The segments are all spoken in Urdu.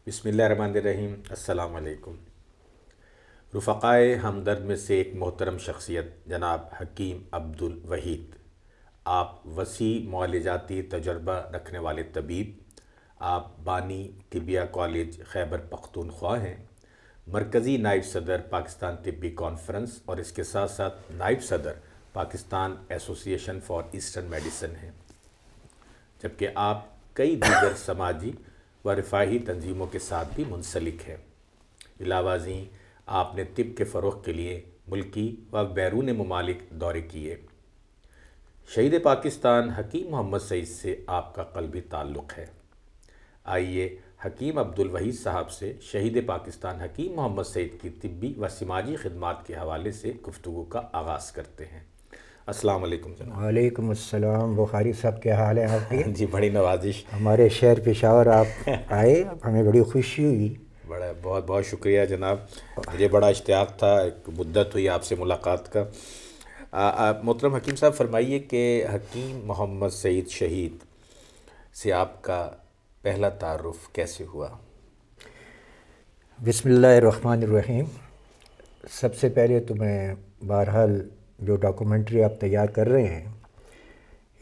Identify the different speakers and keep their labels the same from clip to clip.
Speaker 1: بسم اللہ الرحمن الرحیم۔ السلام علیکم۔ رفقائے ہمدرد میں سے ایک محترم شخصیت جناب حکیم عبدالوحید، آپ وسیع معالجاتی تجربہ رکھنے والے طبیب، آپ بانی طبیہ کالج خیبر پختونخوا ہیں، مرکزی نائب صدر پاکستان طبی کانفرنس اور اس کے ساتھ ساتھ نائب صدر پاکستان ایسوسی ایشن فار ایسٹرن میڈیسن ہیں، جبکہ آپ کئی دیگر سماجی و رفاہی تنظیموں کے ساتھ بھی منسلک ہیں۔ علاوہ ازیں آپ نے طب کے فروغ کے لیے ملکی و بیرون ممالک دورے کیے۔ شہید پاکستان حکیم محمد سعید سے آپ کا قلبی تعلق ہے۔ آئیے حکیم عبدالوحید صاحب سے شہید پاکستان حکیم محمد سعید کی طبی و سماجی خدمات کے حوالے سے گفتگو کا آغاز کرتے ہیں۔ السلام علیکم جناب۔
Speaker 2: وعلیکم السلام۔ بخاری صاحب کیا حال ہے آپ کے؟
Speaker 1: جی بڑی نوازش۔
Speaker 2: ہمارے شہر پشاور آپ آئے، ہمیں بڑی خوشی ہوئی۔
Speaker 1: بہت بہت شکریہ جناب، مجھے بڑا اشتیاق تھا، ایک مدت ہوئی آپ سے ملاقات کا۔ محترم حکیم صاحب فرمائیے کہ حکیم محمد سعید شہید سے آپ کا پہلا تعارف کیسے ہوا؟
Speaker 2: بسم اللہ الرحمن الرحیم۔ سب سے پہلے تو میں بہرحال جو ڈاکومنٹری آپ تیار کر رہے ہیں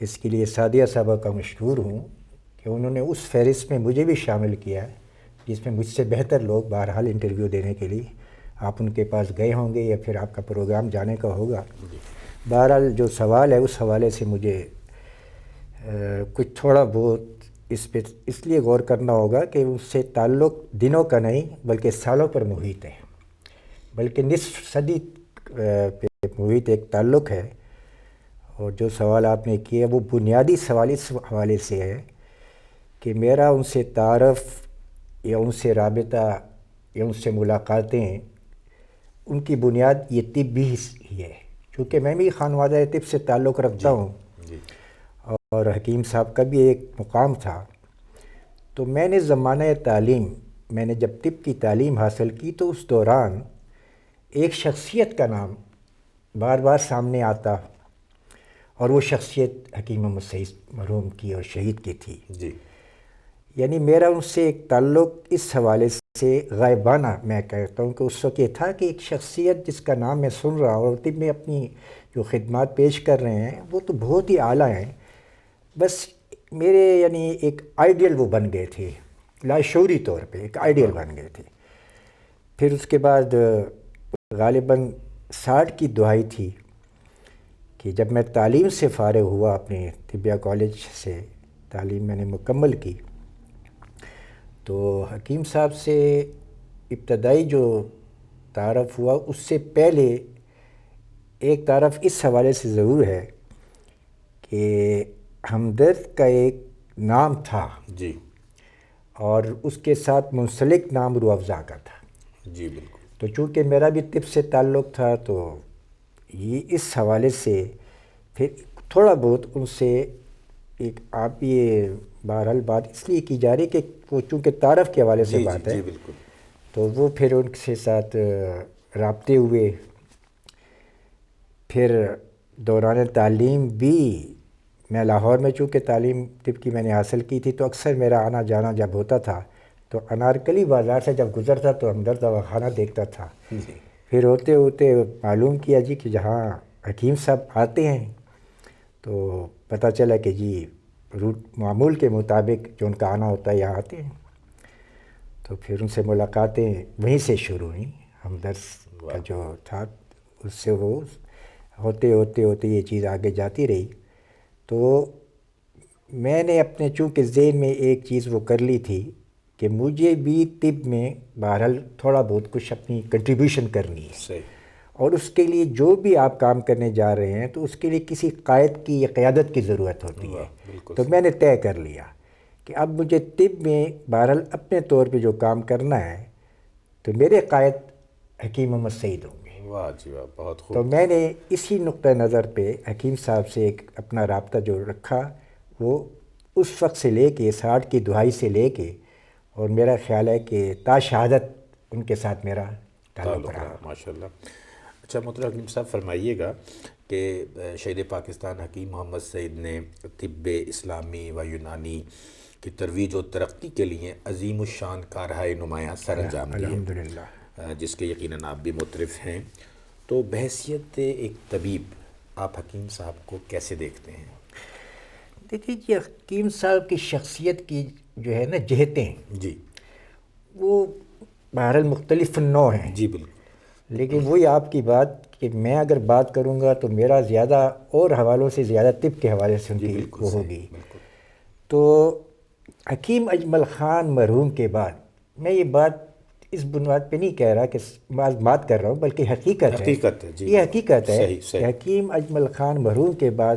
Speaker 2: اس کے لیے سعدیہ صاحبہ کا مشکور ہوں کہ انہوں نے اس فہرست میں مجھے بھی شامل کیا ہے جس میں مجھ سے بہتر لوگ بہرحال انٹرویو دینے کے لیے آپ ان کے پاس گئے ہوں گے یا پھر آپ کا پروگرام جانے کا ہوگا۔ بہرحال جو سوال ہے اس حوالے سے مجھے کچھ تھوڑا بہت اس پہ اس لیے غور کرنا ہوگا کہ اس سے تعلق دنوں کا نہیں بلکہ سالوں پر محیط ہے، بلکہ نصف صدی پہ محیط ایک تعلق ہے۔ اور جو سوال آپ نے کیا وہ بنیادی سوال اس حوالے سے ہے کہ میرا ان سے تعارف یا ان سے رابطہ یا ان سے ملاقاتیں ان کی بنیاد یہ طبی ہی ہے، چونکہ میں بھی خانوادہ طب سے تعلق رکھتا ہوں اور حکیم صاحب کا بھی ایک مقام تھا۔ تو میں نے زمانہ تعلیم، میں نے جب طب کی تعلیم حاصل کی تو اس دوران ایک شخصیت کا نام بار بار سامنے آتا اور وہ شخصیت حکیم محمد سعید مرحوم کی اور شہید کی تھی۔
Speaker 1: جی،
Speaker 2: یعنی میرا ان سے ایک تعلق اس حوالے سے غائبانہ میں کہتا ہوں کہ اس وقت یہ تھا کہ ایک شخصیت جس کا نام میں سن رہا ہوں اور طب میں اپنی جو خدمات پیش کر رہے ہیں وہ تو بہت ہی اعلیٰ ہیں، بس میرے یعنی ایک آئیڈیل وہ بن گئے تھے، لاشعوری طور پہ ایک آئیڈیل بن گئے تھے۔ پھر اس کے بعد غالباً 60 کی دہائی تھی کہ جب میں تعلیم سے فارغ ہوا، اپنے طبیہ کالج سے تعلیم میں نے مکمل کی، تو حکیم صاحب سے ابتدائی جو تعارف ہوا اس سے پہلے ایک تعارف اس حوالے سے ضرور ہے کہ ہمدرد کا ایک نام تھا
Speaker 1: جی
Speaker 2: اور اس کے ساتھ منسلک نام روح افزا کا تھا۔
Speaker 1: جی بالکل۔
Speaker 2: تو چونکہ میرا بھی طب سے تعلق تھا تو یہ اس حوالے سے پھر تھوڑا بہت ان سے ایک آپ یہ بہرحال بات اس لیے کی جا رہی کہ وہ چونکہ تعارف کے حوالے سے بات ہے
Speaker 1: جی بالکل۔
Speaker 2: تو وہ پھر ان سے ساتھ رابطے ہوئے۔ پھر دوران تعلیم بھی میں لاہور میں چونکہ تعلیم طب کی میں نے حاصل کی تھی تو اکثر میرا آنا جانا جب ہوتا تھا تو انارکلی بازار سے جب گزرتا تو ہمدرد دواخانہ دیکھتا تھا۔ پھر ہوتے ہوتے معلوم کیا جی کہ جہاں حکیم صاحب آتے ہیں تو پتہ چلا کہ جی روٹ معمول کے مطابق جو ان کا آنا ہوتا ہے یہاں آتے ہیں، تو پھر ان سے ملاقاتیں وہیں سے شروع ہوئیں۔ ہمدرد کا جو تھا اس سے وہ ہوتے ہوتے ہوتے یہ چیز آگے جاتی رہی۔ تو میں نے اپنے چونکہ ذہن میں ایک چیز وہ کر لی تھی کہ مجھے بھی طب میں بہرحال تھوڑا بہت کچھ اپنی کنٹریبیوشن کرنی ہے،
Speaker 1: صحیح۔
Speaker 2: اور اس کے لیے جو بھی آپ کام کرنے جا رہے ہیں تو اس کے لیے کسی قائد کی یا قیادت کی ضرورت ہوتی ہے۔ تو میں نے طے کر لیا کہ اب مجھے طب میں بہرحال اپنے طور پہ جو کام کرنا ہے تو میرے قائد حکیم محمد سعید ہوں گے۔
Speaker 1: واہ جی واہ، بہت خوب۔
Speaker 2: تو میں نے اسی نقطہ نظر پہ حکیم صاحب سے ایک اپنا رابطہ جو رکھا وہ اس وقت سے لے کے 60 کی دہائی سے لے کے، اور میرا خیال ہے کہ تا شہادت ان کے ساتھ میرا تعلق رہا۔
Speaker 1: ماشاء اللہ۔ اچھا محترم حکیم صاحب فرمائیے گا کہ شہید پاکستان حکیم محمد سعید نے طب اسلامی و یونانی کی ترویج و ترقی کے لیے عظیم الشان کارہائے نمایاں سر انجام دیے،
Speaker 2: الحمدللہ۔
Speaker 1: جس کے یقیناً آپ بھی مترف ہیں۔ تو بحیثیت ایک طبیب آپ حکیم صاحب کو کیسے دیکھتے ہیں؟
Speaker 2: دیکھیے جی، حکیم صاحب کی شخصیت کی جو ہے نا جہتیں،
Speaker 1: جی
Speaker 2: وہ بہرحال مختلف النوع ہیں،
Speaker 1: جی بالکل،
Speaker 2: لیکن وہی آپ کی بات کہ میں اگر بات کروں گا تو میرا زیادہ اور حوالوں سے زیادہ طب کے حوالے سے ان کی
Speaker 1: بالکل
Speaker 2: وہ
Speaker 1: صحیح،
Speaker 2: ہوگی۔
Speaker 1: بالکل
Speaker 2: تو حکیم اجمل خان مرحوم کے بعد، میں یہ بات اس بنیاد پہ نہیں کہہ رہا کہ بات کر رہا ہوں، بلکہ حقیقت
Speaker 1: ہے، جی
Speaker 2: یہ حقیقت ہے
Speaker 1: صحیح
Speaker 2: کہ
Speaker 1: صحیح،
Speaker 2: حکیم اجمل خان مرحوم کے بعد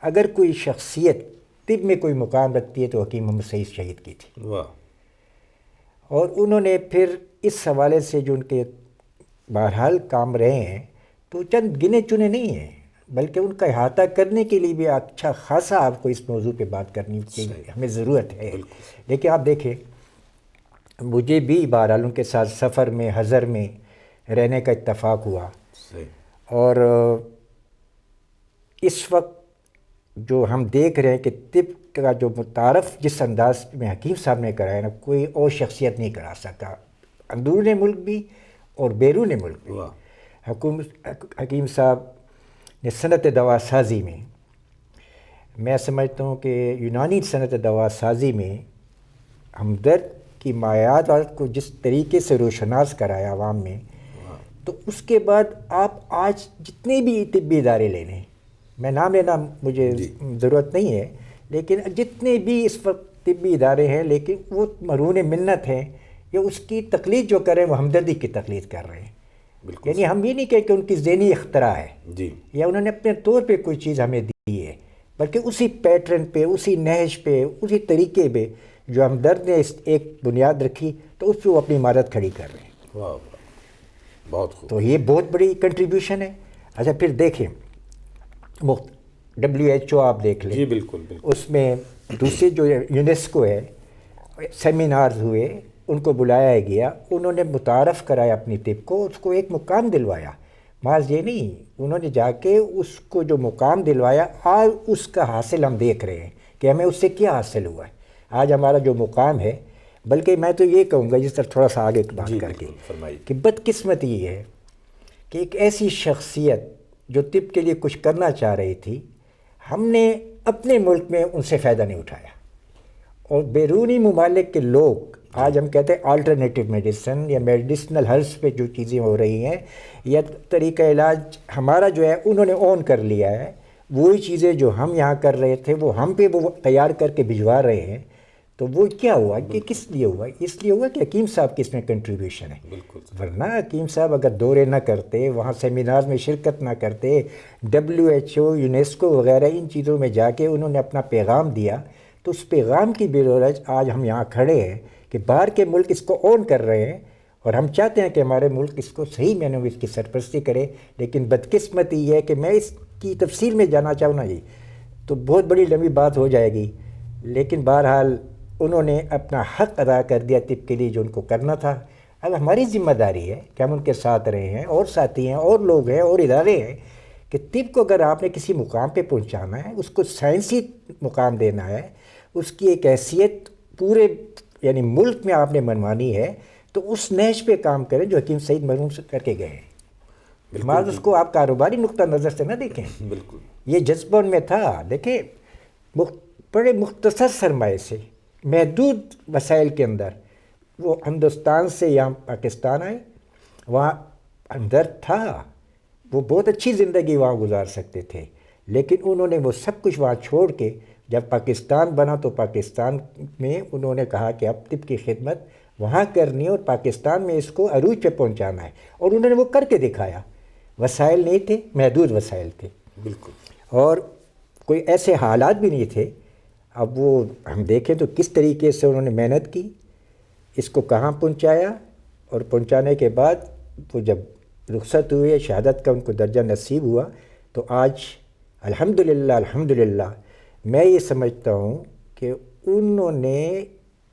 Speaker 2: اگر کوئی شخصیت طب میں کوئی مقام رکھتی ہے تو حکیم محمد سعید شہید کی تھی،
Speaker 1: واہ،
Speaker 2: اور انہوں نے پھر اس حوالے سے جو ان کے بہرحال کام رہے ہیں تو چند گنے چنے نہیں ہیں، بلکہ ان کا احاطہ کرنے کے لیے بھی اچھا خاصا آپ کو اس موضوع پہ بات کرنی چاہیے،
Speaker 1: صحیح،
Speaker 2: ہمیں ضرورت ہے۔
Speaker 1: بالکل
Speaker 2: لیکن آپ دیکھیں، مجھے بھی بہرحال ان کے ساتھ سفر میں حضر میں رہنے کا اتفاق ہوا،
Speaker 1: صحیح،
Speaker 2: اور اس وقت جو ہم دیکھ رہے ہیں کہ طب کا جو متعارف جس انداز میں حکیم صاحب نے کرایا نا، کوئی اور شخصیت نہیں کرا سکا، اندرون ملک بھی اور بیرون ملک بھی۔
Speaker 1: واہ،
Speaker 2: حکیم صاحب نے صنعت دوا سازی میں سمجھتا ہوں کہ یونانی صنعت دوا سازی میں ہمدرد کی مایعات کو جس طریقے سے روشناس کرایا عوام میں، تو اس کے بعد آپ آج جتنے بھی طبی ادارے لے لیں، میں نام لینا مجھے ضرورت نہیں ہے، لیکن جتنے بھی اس وقت طبی ادارے ہیں، لیکن وہ مرہون منت ہیں، یا اس کی تقلید جو کر رہے ہیں وہ ہمدردی کی تقلید کر رہے ہیں۔
Speaker 1: بالکل
Speaker 2: یعنی ہم یہ نہیں کہیں کہ ان کی ذہنی اختراع ہے
Speaker 1: جی،
Speaker 2: یا انہوں نے اپنے طور پہ کوئی چیز ہمیں دی ہے، بلکہ اسی پیٹرن پہ، اسی نہج پہ، اسی طریقے پہ جو ہمدرد نے ایک بنیاد رکھی تو اس پہ وہ اپنی عمارت کھڑی کر رہے ہیں۔
Speaker 1: واہ واہ، بہت خوب،
Speaker 2: تو یہ بہت بڑی کنٹریبیوشن ہے۔ اچھا پھر دیکھیں، WHO آپ دیکھ لیں،
Speaker 1: جی بالکل بالکل،
Speaker 2: اس میں دوسری جو یونیسکو ہے، سیمینارز ہوئے، ان کو بلایا گیا، انہوں نے متعارف کرایا اپنی طب کو، اس کو ایک مقام دلوایا۔ محض یہ نہیں، انہوں نے جا کے اس کو جو مقام دلوایا، آج اس کا حاصل ہم دیکھ رہے ہیں کہ ہمیں اس سے کیا حاصل ہوا ہے۔ آج ہمارا جو مقام ہے، بلکہ میں تو یہ کہوں گا جس طرح تھوڑا سا آگے بات
Speaker 1: جی
Speaker 2: کر کے،
Speaker 1: بالکل فرمائیے،
Speaker 2: کہ بدقسمتی یہ ہے کہ ایک ایسی شخصیت جو طب کے لیے کچھ کرنا چاہ رہی تھی، ہم نے اپنے ملک میں ان سے فائدہ نہیں اٹھایا، اور بیرونی ممالک کے لوگ آج ہم کہتے ہیں آلٹرنیٹیو میڈیسن یا میڈیسنل ہربس پہ جو چیزیں ہو رہی ہیں یا طریقہ علاج ہمارا جو ہے انہوں نے اون کر لیا ہے، وہی چیزیں جو ہم یہاں کر رہے تھے وہ ہم پہ وہ تیار کر کے بھجوا رہے ہیں۔ تو وہ کیا ہوا کہ کس لیے ہوا؟ اس لیے ہوا کہ حکیم صاحب کی اس میں کنٹریبیوشن ہے،
Speaker 1: بالکل
Speaker 2: ورنہ حکیم صاحب اگر دورے نہ کرتے، وہاں سیمینار میں شرکت نہ کرتے، WHO یونیسکو وغیرہ ان چیزوں میں جا کے انہوں نے اپنا پیغام دیا، تو اس پیغام کی بدولت آج ہم یہاں کھڑے ہیں کہ باہر کے ملک اس کو اون کر رہے ہیں، اور ہم چاہتے ہیں کہ ہمارے ملک اس کو صحیح معنوں میں اس کی سرپرستی کرے۔ لیکن بدقسمتی یہ ہے کہ میں اس کی تفصیل میں جانا چاہوں نا جی تو بہت بڑی لمبی بات ہو جائے گی، لیکن بہرحال انہوں نے اپنا حق ادا کر دیا طب کے لیے جو ان کو کرنا تھا۔ اب ہماری ذمہ داری ہے کہ ہم ان کے ساتھ رہے ہیں، اور ساتھی ہیں، اور لوگ ہیں، اور ادارے ہیں، کہ طب کو اگر آپ نے کسی مقام پہ پہنچانا ہے، اس کو سائنسی مقام دینا ہے، اس کی ایک حیثیت پورے یعنی ملک میں آپ نے منوانی ہے، تو اس نہج پہ کام کریں جو حکیم سعید مرحوم سے کر کے گئے ہیں۔ بعض اس کو آپ کاروباری نقطہ نظر سے نہ دیکھیں،
Speaker 1: بالکل
Speaker 2: یہ جذبہ ان میں تھا۔ دیکھیں، بڑے مختصر سرمایے سے، محدود وسائل کے اندر وہ ہندوستان سے یہاں پاکستان آئے، وہاں اندر تھا، وہ بہت اچھی زندگی وہاں گزار سکتے تھے، لیکن انہوں نے وہ سب کچھ وہاں چھوڑ کے جب پاکستان بنا تو پاکستان میں انہوں نے کہا کہ اب طب کی خدمت وہاں کرنی ہے اور پاکستان میں اس کو عروج پہ پہنچانا ہے، اور انہوں نے وہ کر کے دکھایا۔ وسائل نہیں تھے، محدود وسائل تھے،
Speaker 1: بالکل،
Speaker 2: اور کوئی ایسے حالات بھی نہیں تھے۔ اب وہ ہم دیکھیں تو کس طریقے سے انہوں نے محنت کی، اس کو کہاں پہنچایا، اور پہنچانے کے بعد وہ جب رخصت ہوئے، شہادت کا ان کو درجہ نصیب ہوا، تو آج الحمدللہ میں یہ سمجھتا ہوں کہ انہوں نے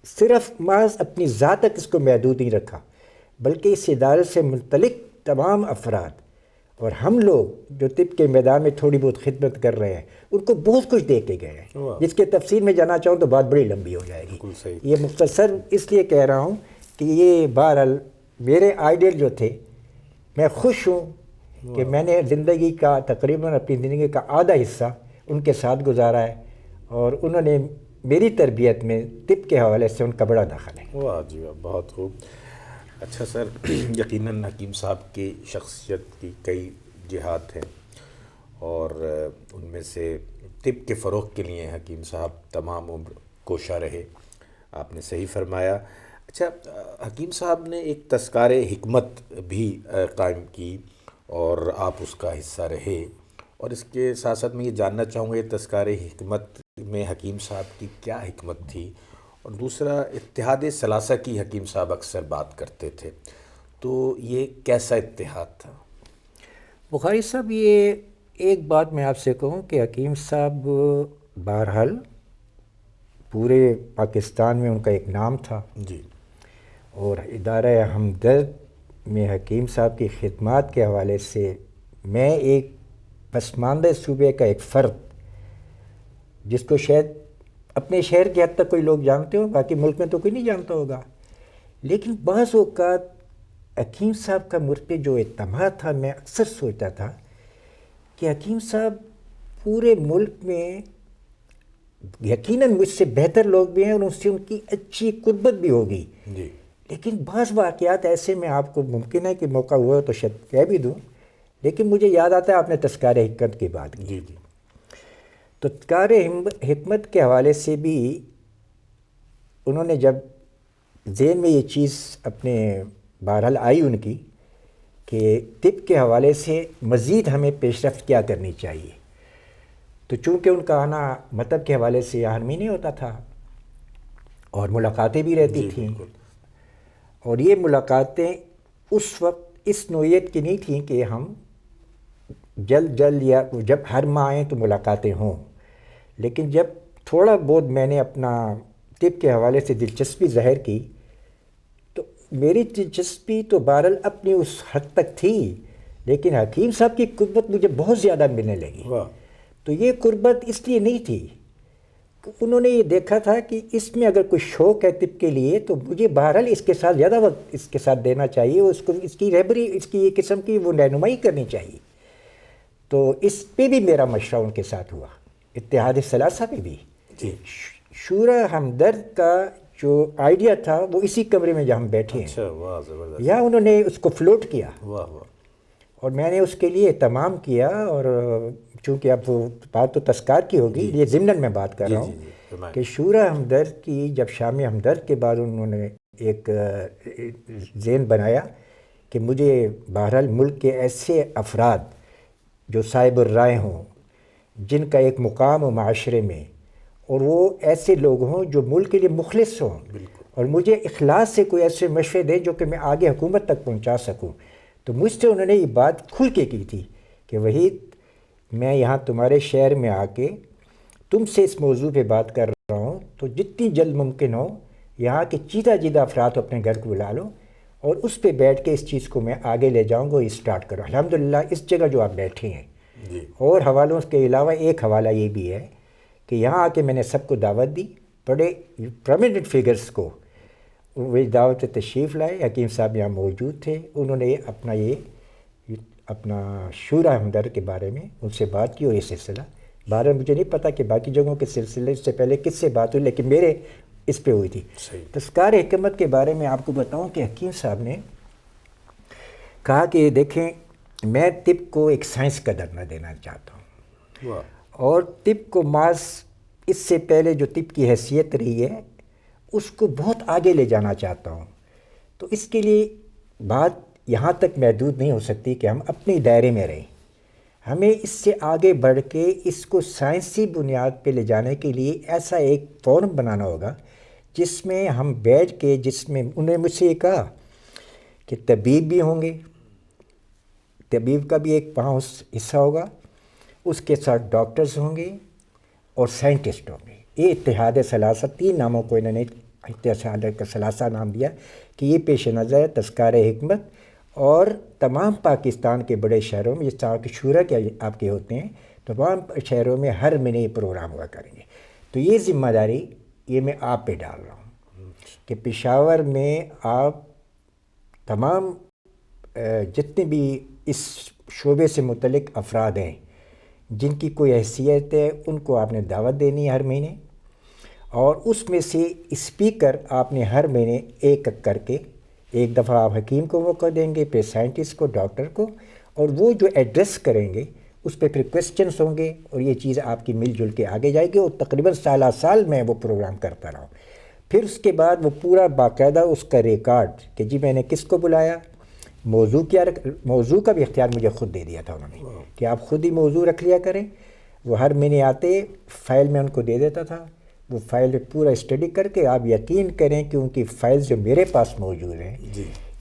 Speaker 2: صرف محض اپنی ذات تک اس کو محدود نہیں رکھا، بلکہ اس ادارے سے منطلق تمام افراد اور ہم لوگ جو طب کے میدان میں تھوڑی بہت خدمت کر رہے ہیں ان کو بہت کچھ دے کے گئے ہیں، جس کے تفصیل میں جانا چاہوں تو بات بڑی لمبی ہو جائے گی.
Speaker 1: بالکل صحیح.
Speaker 2: یہ مختصر اس لیے کہہ رہا ہوں کہ یہ بہرحال میرے آئیڈیل جو تھے، میں خوش ہوں کہ میں نے زندگی کا تقریباً اپنی زندگی کا آدھا حصہ ان کے ساتھ گزارا ہے، اور انہوں نے میری تربیت میں طب کے حوالے سے ان کا بڑا دخل ہے.
Speaker 1: واہ جی واہ، بہت خوب. اچھا سر، یقیناً حکیم صاحب کی شخصیت کی کئی جہات ہیں، اور ان میں سے طب کے فروغ کے لیے حکیم صاحب تمام عمر کوشاں رہے، آپ نے صحیح فرمایا. اچھا، حکیم صاحب نے ایک تذکار حکمت بھی قائم کی اور آپ اس کا حصہ رہے، اور اس کے ساتھ ساتھ میں یہ جاننا چاہوں گا یہ تذکار حکمت میں حکیم صاحب کی کیا حکمت تھی، اور دوسرا اتحاد ثلاثہ کی حکیم صاحب اکثر بات کرتے تھے، تو یہ کیسا اتحاد تھا؟
Speaker 2: بخاری صاحب، یہ ایک بات میں آپ سے کہوں کہ حکیم صاحب بہرحال پورے پاکستان میں ان کا ایک نام تھا،
Speaker 1: جی.
Speaker 2: اور ادارہ ہمدرد میں حکیم صاحب کی خدمات کے حوالے سے میں ایک پسماندہ صوبے کا ایک فرد، جس کو شاید اپنے شہر کے حد تک کوئی لوگ جانتے ہوں، باقی ملک میں تو کوئی نہیں جانتا ہوگا، لیکن بعض اوقات حکیم صاحب کا مجھ پہ جو اعتماد تھا، میں اکثر سوچتا تھا کہ حکیم صاحب پورے ملک میں یقیناً مجھ سے بہتر لوگ بھی ہیں اور ان سے ان کی اچھی قربت بھی ہوگی،
Speaker 1: جی.
Speaker 2: لیکن بعض واقعات ایسے میں آپ کو ممکن ہے کہ موقع ہوا تو شاید کہہ بھی دوں، لیکن مجھے یاد آتا ہے آپ نے تذکار حکمت کی بات کی.
Speaker 1: جی جی.
Speaker 2: تو تذکار حکمت کے حوالے سے بھی انہوں نے جب ذہن میں یہ چیز اپنے بہرحال آئی ان کی کہ طب کے حوالے سے مزید ہمیں پیش رفت کیا کرنی چاہیے، تو چونکہ ان کا آنا مطلب کے حوالے سے ہر مہینے ہوتا تھا اور ملاقاتیں بھی رہتی تھیں، اور یہ ملاقاتیں اس وقت اس نوعیت کی نہیں تھیں کہ ہم جلد یا جب ہر ماہ آئیں تو ملاقاتیں ہوں، لیکن جب تھوڑا بہت میں نے اپنا طب کے حوالے سے دلچسپی ظاہر کی تو میری دلچسپی تو بہرحال اپنی اس حد تک تھی، لیکن حکیم صاحب کی قربت مجھے بہت زیادہ ملنے لگی. تو یہ قربت اس لیے نہیں تھی کہ انہوں نے یہ دیکھا تھا کہ اس میں اگر کوئی شوق ہے طب کے لیے تو مجھے بہرحال اس کے ساتھ زیادہ وقت اس کے ساتھ دینا چاہیے، اس کو اس کی رہبری، اس کی ایک قسم کی وہ رہنمائی کرنی چاہیے. تو اس پہ بھی میرا مشورہ ان کے ساتھ ہوا، اتحاد ثلاثہ پہ بھی.
Speaker 1: جی.
Speaker 2: شورا ہمدرد کا جو آئیڈیا تھا وہ اسی کمرے میں جہاں ہم بیٹھے ہیں،
Speaker 1: اچھا، واہ زبردست.
Speaker 2: یا انہوں نے اس کو فلوٹ کیا،
Speaker 1: واہ واہ.
Speaker 2: اور میں نے اس کے لیے اہتمام کیا، اور چونکہ اب وہ بات تو تذکار کی ہوگی، یہ ضمناً میں بات کر رہا ہوں کہ شورا ہمدرد کی جب شام ہمدرد کے بعد انہوں نے ایک ذہن بنایا کہ مجھے بہرحال ملک کے ایسے افراد جو صاحب الرائے ہوں، جن کا ایک مقام ہو معاشرے میں، اور وہ ایسے لوگ ہوں جو ملک کے لیے مخلص ہوں، اور مجھے اخلاص سے کوئی ایسے مشورے دیں جو کہ میں آگے حکومت تک پہنچا سکوں. تو مجھ سے انہوں نے یہ بات کھل کے کی تھی کہ وحید، میں یہاں تمہارے شہر میں آ کے تم سے اس موضوع پہ بات کر رہا ہوں، تو جتنی جلد ممکن ہو یہاں کے چیدہ جیدہ افراد اپنے گھر کو بلا لو اور اس پہ بیٹھ کے اس چیز کو میں آگے لے جاؤں گا، اسٹارٹ کرو. الحمدللہ اس جگہ جو آپ بیٹھے ہیں، اور حوالوں کے علاوہ ایک حوالہ یہ بھی ہے کہ یہاں آ کے میں نے سب کو دعوت دی، بڑے پرومیننٹ فگرز کو وہ دعوت تشریف لائے. حکیم صاحب یہاں موجود تھے، انہوں نے اپنا شورا ہمدرد کے بارے میں ان سے بات کی، اور یہ سلسلہ بارے مجھے نہیں پتا کہ باقی جگہوں کے سلسلے سے پہلے کس سے بات ہوئی، لیکن میرے اس پہ ہوئی تھی. تذکار حکمت کے بارے میں آپ کو بتاؤں کہ حکیم صاحب نے کہا کہ دیکھیں، میں طب کو ایک سائنس کا درجہ دینا چاہتا ہوں، اور طب کو محض اس سے پہلے جو طب کی حیثیت رہی ہے اس کو بہت آگے لے جانا چاہتا ہوں. تو اس کے لیے بات یہاں تک محدود نہیں ہو سکتی کہ ہم اپنے دائرے میں رہیں، ہمیں اس سے آگے بڑھ کے اس کو سائنسی بنیاد پہ لے جانے کے لیے ایسا ایک فورم بنانا ہوگا جس میں ہم بیٹھ کے، جس میں انہوں نے مجھ سے یہ کہا کہ طبیب بھی ہوں گے، طبیب کا بھی ایک وہاں حصہ ہوگا، اس کے ساتھ ڈاکٹرز ہوں گے اور سائنٹسٹ ہوں گے. یہ اتحاد ثلاثہ، 3 ناموں کو انہوں نے اتحاد ثلاثہ نام دیا کہ یہ پیش نظر ہے تذکار حکمت اور تمام پاکستان کے بڑے شہروں میں جس طرح کے شورا کے آپ کے ہوتے ہیں، تمام شہروں میں ہر مہینے یہ پروگرام ہوا کریں گے۔ تو یہ ذمہ داری یہ میں آپ پہ ڈال رہا ہوں کہ پشاور میں آپ تمام جتنے بھی اس شعبے سے متعلق افراد ہیں جن کی کوئی حیثیت ہے، ان کو آپ نے دعوت دینی ہے ہر مہینے، اور اس میں سے اسپیکر آپ نے ہر مہینے ایک کر کے، ایک دفعہ آپ حکیم کو موقع دیں گے، پھر سائنٹسٹ کو، ڈاکٹر کو، اور وہ جو ایڈریس کریں گے اس پہ پھر کویسچنس ہوں گے، اور یہ چیز آپ کی مل جل کے آگے جائے گی، اور تقریباً سالہ سال میں وہ پروگرام کرتا رہا ہوں۔ پھر اس کے بعد وہ پورا باقاعدہ اس کا ریکارڈ کہ جی میں نے کس کو بلایا، موضوع کا بھی اختیار مجھے خود دے دیا تھا انہوں نے کہ آپ خود ہی موضوع رکھ لیا کریں۔ وہ ہر مہینے آتے، فائل میں ان کو دے دیتا تھا، وہ فائل پورا اسٹڈی کر کے، آپ یقین کریں کہ ان کی فائلز جو میرے پاس موجود ہیں،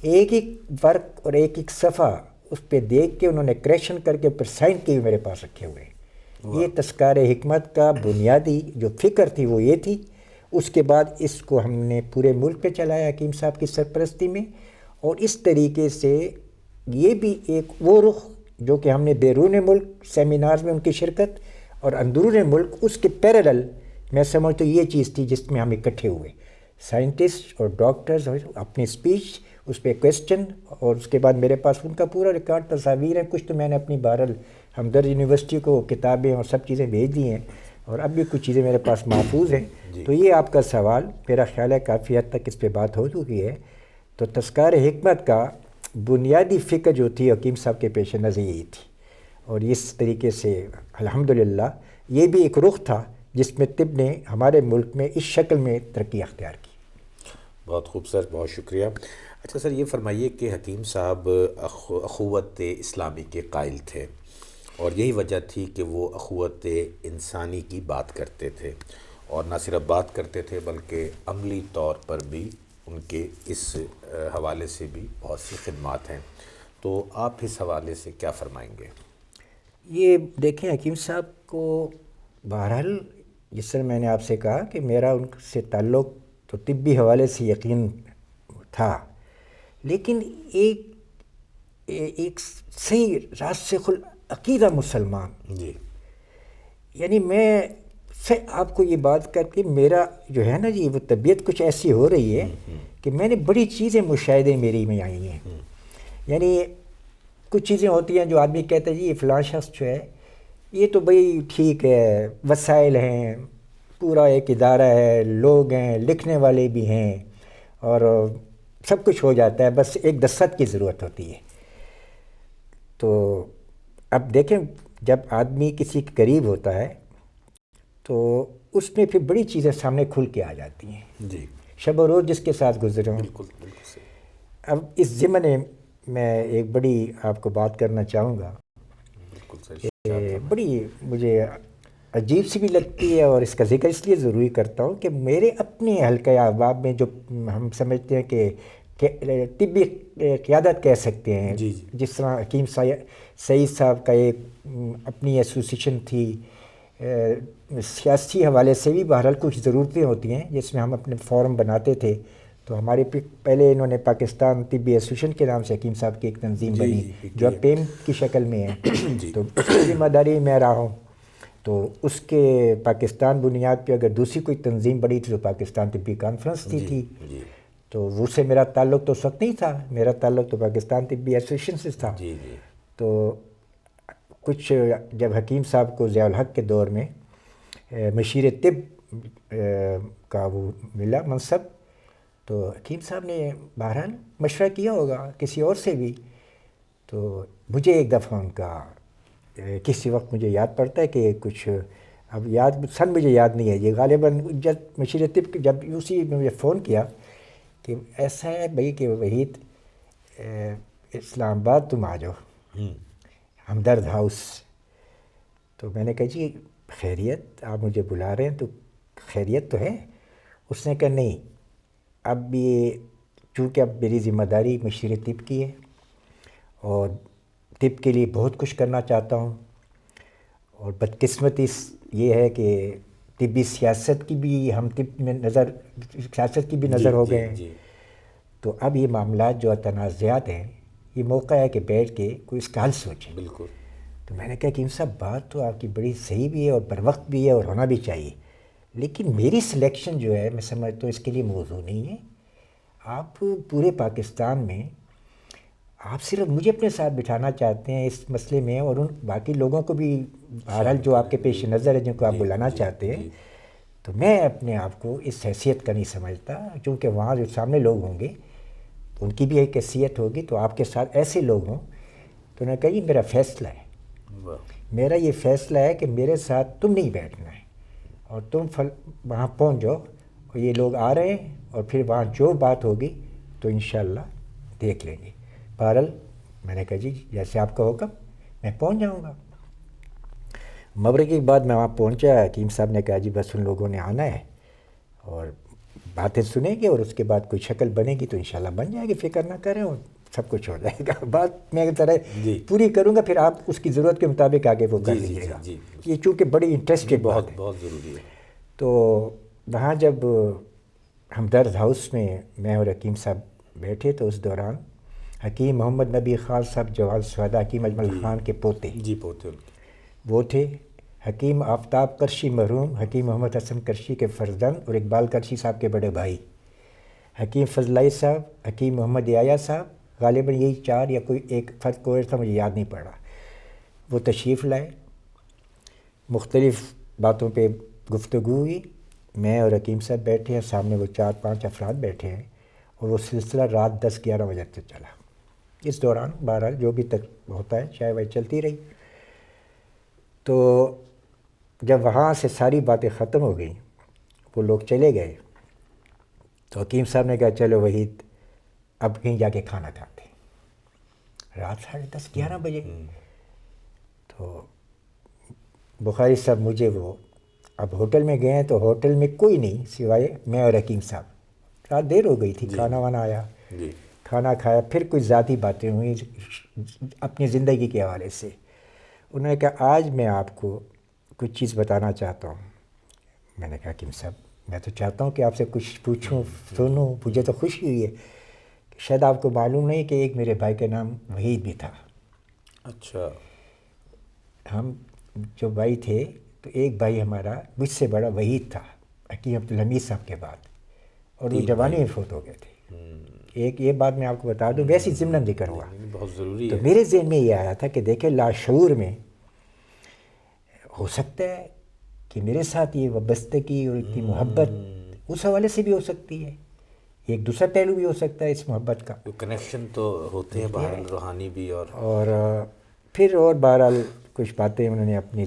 Speaker 2: ایک ایک ورق اور ایک ایک صفحہ اس پہ دیکھ کے انہوں نے کریکشن کر کے پھر سائن کے بھی میرے پاس رکھے ہوئے ہیں۔ یہ تذکار حکمت کا بنیادی جو فکر تھی وہ یہ تھی۔ اس کے بعد اس کو ہم نے پورے ملک پہ چلایا حکیم صاحب کی سرپرستی میں، اور اس طریقے سے یہ بھی ایک وہ رخ جو کہ ہم نے بیرون ملک سیمینارز میں ان کی شرکت، اور اندرون ملک اس کے پیرالل میں سمجھتا ہوں یہ چیز تھی جس میں ہم اکٹھے ہوئے، سائنٹسٹ اور ڈاکٹرز، اپنی اسپیچ اس پہ کویسچن، اور اس کے بعد میرے پاس ان کا پورا ریکارڈ، تصاویر ہیں، کچھ تو میں نے اپنی بہرحال ہمدرد یونیورسٹی کو کتابیں اور سب چیزیں بھیج دی ہیں، اور اب بھی کچھ چیزیں میرے پاس محفوظ ہیں۔ تو یہ آپ کا سوال میرا خیال ہے کافی حد تک اس پہ بات ہو چکی ہے۔ تو تذکار حکمت کا بنیادی فکر جو تھی حکیم صاحب کے پیش نظر یہی تھی، اور اس طریقے سے الحمدللہ یہ بھی ایک رخ تھا جس میں طب نے ہمارے ملک میں اس شکل میں ترقی اختیار کی۔
Speaker 1: بہت خوب سر، بہت شکریہ۔ اچھا سر، یہ فرمائیے کہ حکیم صاحب اخوت اسلامی کے قائل تھے، اور یہی وجہ تھی کہ وہ اخوت انسانی کی بات کرتے تھے، اور نہ صرف بات کرتے تھے بلکہ عملی طور پر بھی ان کے اس حوالے سے بھی بہت سی خدمات ہیں۔ تو آپ اس حوالے سے کیا فرمائیں گے؟
Speaker 2: یہ دیکھیں حکیم صاحب کو بہرحال جس طرح میں نے آپ سے کہا کہ میرا ان سے تعلق تو طبی حوالے سے یقین تھا، لیکن ایک صحیح راسخ العقیدہ مسلمان،
Speaker 1: جی،
Speaker 2: یعنی میں سے آپ کو یہ بات کر کے میرا جو ہے نا جی وہ طبیعت کچھ ایسی ہو رہی ہے کہ میں نے بڑی چیزیں مشاہدے میری میں آئی ہیں۔ یعنی کچھ چیزیں ہوتی ہیں جو آدمی کہتا ہے جی یہ فلاں شخص جو ہے یہ تو بھئی ٹھیک ہے، وسائل ہیں، پورا ایک ادارہ ہے، لوگ ہیں، لکھنے والے بھی ہیں، اور سب کچھ ہو جاتا ہے، بس ایک دستخط کی ضرورت ہوتی ہے۔ تو اب دیکھیں جب آدمی کسی کے قریب ہوتا ہے تو اس میں پھر بڑی چیزیں سامنے کھل کے آ جاتی ہیں،
Speaker 1: جی،
Speaker 2: شب و روز جس کے ساتھ گزرے ہوں۔
Speaker 1: بالکل بالکل صحیح،
Speaker 2: اب اس ضمن میں ایک بڑی آپ کو بات کرنا چاہوں گا،
Speaker 1: بالکل
Speaker 2: بڑی مجھے عجیب سی بھی لگتی ہے، اور اس کا ذکر اس لیے ضروری کرتا ہوں کہ میرے اپنے حلقہ احباب میں جو ہم سمجھتے ہیں کہ طبی قیادت کہہ سکتے ہیں،
Speaker 1: جی،
Speaker 2: جس طرح حکیم سعید صاحب کا ایک اپنی ایسوسیشن تھی، سیاسی حوالے سے بھی بہرحال کچھ ضرورتیں ہوتی ہیں جس میں ہم اپنے فورم بناتے تھے، تو ہمارے پہلے انہوں نے پاکستان طبی ایسوسیشن کے نام سے حکیم صاحب کی ایک تنظیم بنی جو اب پیم کی شکل میں ہے، تو اس کی ذمہ داری میں رہا ہوں۔ تو اس کے پاکستان بنیاد پہ اگر دوسری کوئی تنظیم بڑی تھی تو پاکستان طبی کانفرنس تھی، تو اس سے میرا تعلق تو اس وقت نہیں تھا، میرا تعلق تو پاکستان طبی ایسوسیشن سے تھا۔ تو کچھ جب حکیم صاحب کو ضیاء الحق کے دور میں مشیر طب کا وہ ملا منصب، تو حکیم صاحب نے بہرحال مشورہ کیا ہوگا کسی اور سے بھی، تو مجھے ایک دفعہ ان کا کسی وقت مجھے یاد پڑتا ہے کہ کچھ اب سن مجھے یاد نہیں ہے، یہ غالباً جب مشیر طب جب اسی میں مجھے فون کیا کہ ایسا ہے بھائی کہ وحید اسلام آباد تم آ جاؤ ہمدرد ہاؤس، تو میں نے کہا جی خیریت، آپ مجھے بلا رہے ہیں تو خیریت تو ہے؟ اس نے کہا نہیں، اب یہ چونکہ اب میری ذمہ داری مشیر طب کی ہے اور طب کے لیے بہت کچھ کرنا چاہتا ہوں، اور بدقسمتی یہ ہے کہ طبی سیاست کی بھی ہم طب میں سیاست کی بھی نظر ہو گئے ہیں، تو اب یہ معاملات جو تنازعات ہیں یہ موقع ہے کہ بیٹھ کے کوئی اس کا حل سوچیں.
Speaker 1: بالکل.
Speaker 2: تو میں نے کہا حکیم صاحب بات تو آپ کی بڑی صحیح بھی ہے اور بر وقت بھی ہے اور ہونا بھی چاہیے، لیکن میری سلیکشن جو ہے میں سمجھتا ہوں اس کے لیے موضوع نہیں ہے. آپ پورے پاکستان میں آپ صرف مجھے اپنے ساتھ بٹھانا چاہتے ہیں اس مسئلے میں، اور ان باقی لوگوں کو بھی بہرحال جو آپ کے پیش نظر ہے جن کو آپ بلانا چاہتے ہیں. تو میں اپنے آپ کو اس حیثیت کا نہیں سمجھتا، چونکہ وہاں جو سامنے لوگ ہوں گے ان کی بھی ایک حیثیت ہوگی، تو آپ کے ساتھ ایسے لوگ ہوں. تو انہوں نے کہا یہ میرا فیصلہ ہے، میرا یہ فیصلہ ہے کہ میرے ساتھ تم نہیں بیٹھنا ہے، اور تم وہاں پہنچ جاؤ، اور یہ لوگ آ رہے ہیں، اور پھر وہاں جو بات ہوگی تو انشاءاللہ دیکھ لیں گے. بہرحال میں نے کہا جی جیسے آپ کا حکم، میں پہنچ جاؤں گا. مغرب کے بعد میں وہاں پہنچا. حکیم صاحب نے کہا جی بس ان لوگوں نے آنا ہے اور باتیں سنیں گے، اور اس کے بعد کوئی شکل بنے گی تو انشاءاللہ بن جائے گی، فکر نہ کریں اور سب کچھ ہو جائے گا. بات میں طرح پوری کروں گا، پھر آپ اس کی ضرورت کے مطابق آگے وہ کر لیجیے گا. یہ چونکہ بڑی انٹرسٹنگ بات ہے،
Speaker 1: بہت ضروری ہے. تو
Speaker 2: وہاں جب ہمدرد ہاؤس میں اور حکیم صاحب بیٹھے تو اس دوران حکیم محمد نبی خان صاحب جوان شہداء حکیم اجمل خان کے پوتے
Speaker 1: پوتے
Speaker 2: وہ تھے. حکیم آفتاب کرشی مرحوم حکیم محمد حسن کرشی کے فرزند اور اقبال کرشی صاحب کے بڑے بھائی. حکیم فضلائی صاحب، حکیم محمد یحییٰ صاحب، غالباً یہی 4 یا کوئی ایک فرد کوئی تھا، مجھے یاد نہیں پڑا. وہ تشریف لائے، مختلف باتوں پہ گفتگو ہوئی. میں اور حکیم صاحب بیٹھے ہیں، سامنے وہ 4-5 افراد بیٹھے ہیں، اور وہ سلسلہ رات 10-11 بجے تک چلا. اس دوران بہرحال جو بھی تک ہوتا ہے چائے وائے چلتی رہی. تو جب وہاں سے ساری باتیں ختم ہو گئیں، وہ لوگ چلے گئے، تو حکیم صاحب نے کہا چلو وحید اب کہیں جا کے کھانا کھاتے ہیں. رات 10:30-11 بجے. تو بخاری صاحب مجھے وہ اب ہوٹل میں گئے ہیں تو ہوٹل میں کوئی نہیں سوائے میں اور حکیم صاحب. رات دیر ہو گئی تھی، کھانا وانا آیا، کھانا کھایا، پھر کچھ ذاتی باتیں ہوئیں اپنی زندگی کے حوالے سے. انہوں نے کہا آج میں آپ کو کچھ چیز بتانا چاہتا ہوں. میں نے کہا حکیم صاحب میں تو چاہتا ہوں کہ آپ سے کچھ پوچھوں سنوں، مجھے تو خوشی ہوئی ہے. شاید آپ کو معلوم نہیں کہ ایک میرے بھائی کا نام وحید بھی تھا.
Speaker 1: اچھا.
Speaker 2: ہم جو بھائی تھے تو ایک بھائی ہمارا مجھ سے بڑا وحید تھا، حکیم عبدالحمید صاحب کے بعد، اور وہ جوانی میں فوت ہو گئے تھے. ایک یہ بات میں آپ کو بتا دوں، ویسی ضمن ذکر ہوا.
Speaker 1: بہت ضروری
Speaker 2: تو
Speaker 1: ہے.
Speaker 2: میرے ذہن میں یہ آیا تھا کہ دیکھیں لاشعور میں ہو سکتا ہے کہ میرے ساتھ یہ وابستگی اور اتنی محبت اس حوالے سے بھی ہو سکتی ہے. ایک دوسرا پہلو بھی ہو سکتا ہے اس محبت کا.
Speaker 1: کنیکشن تو ہوتے ہیں بہرحال روحانی بھی.
Speaker 2: اور پھر اور بہرحال کچھ باتیں انہوں نے اپنی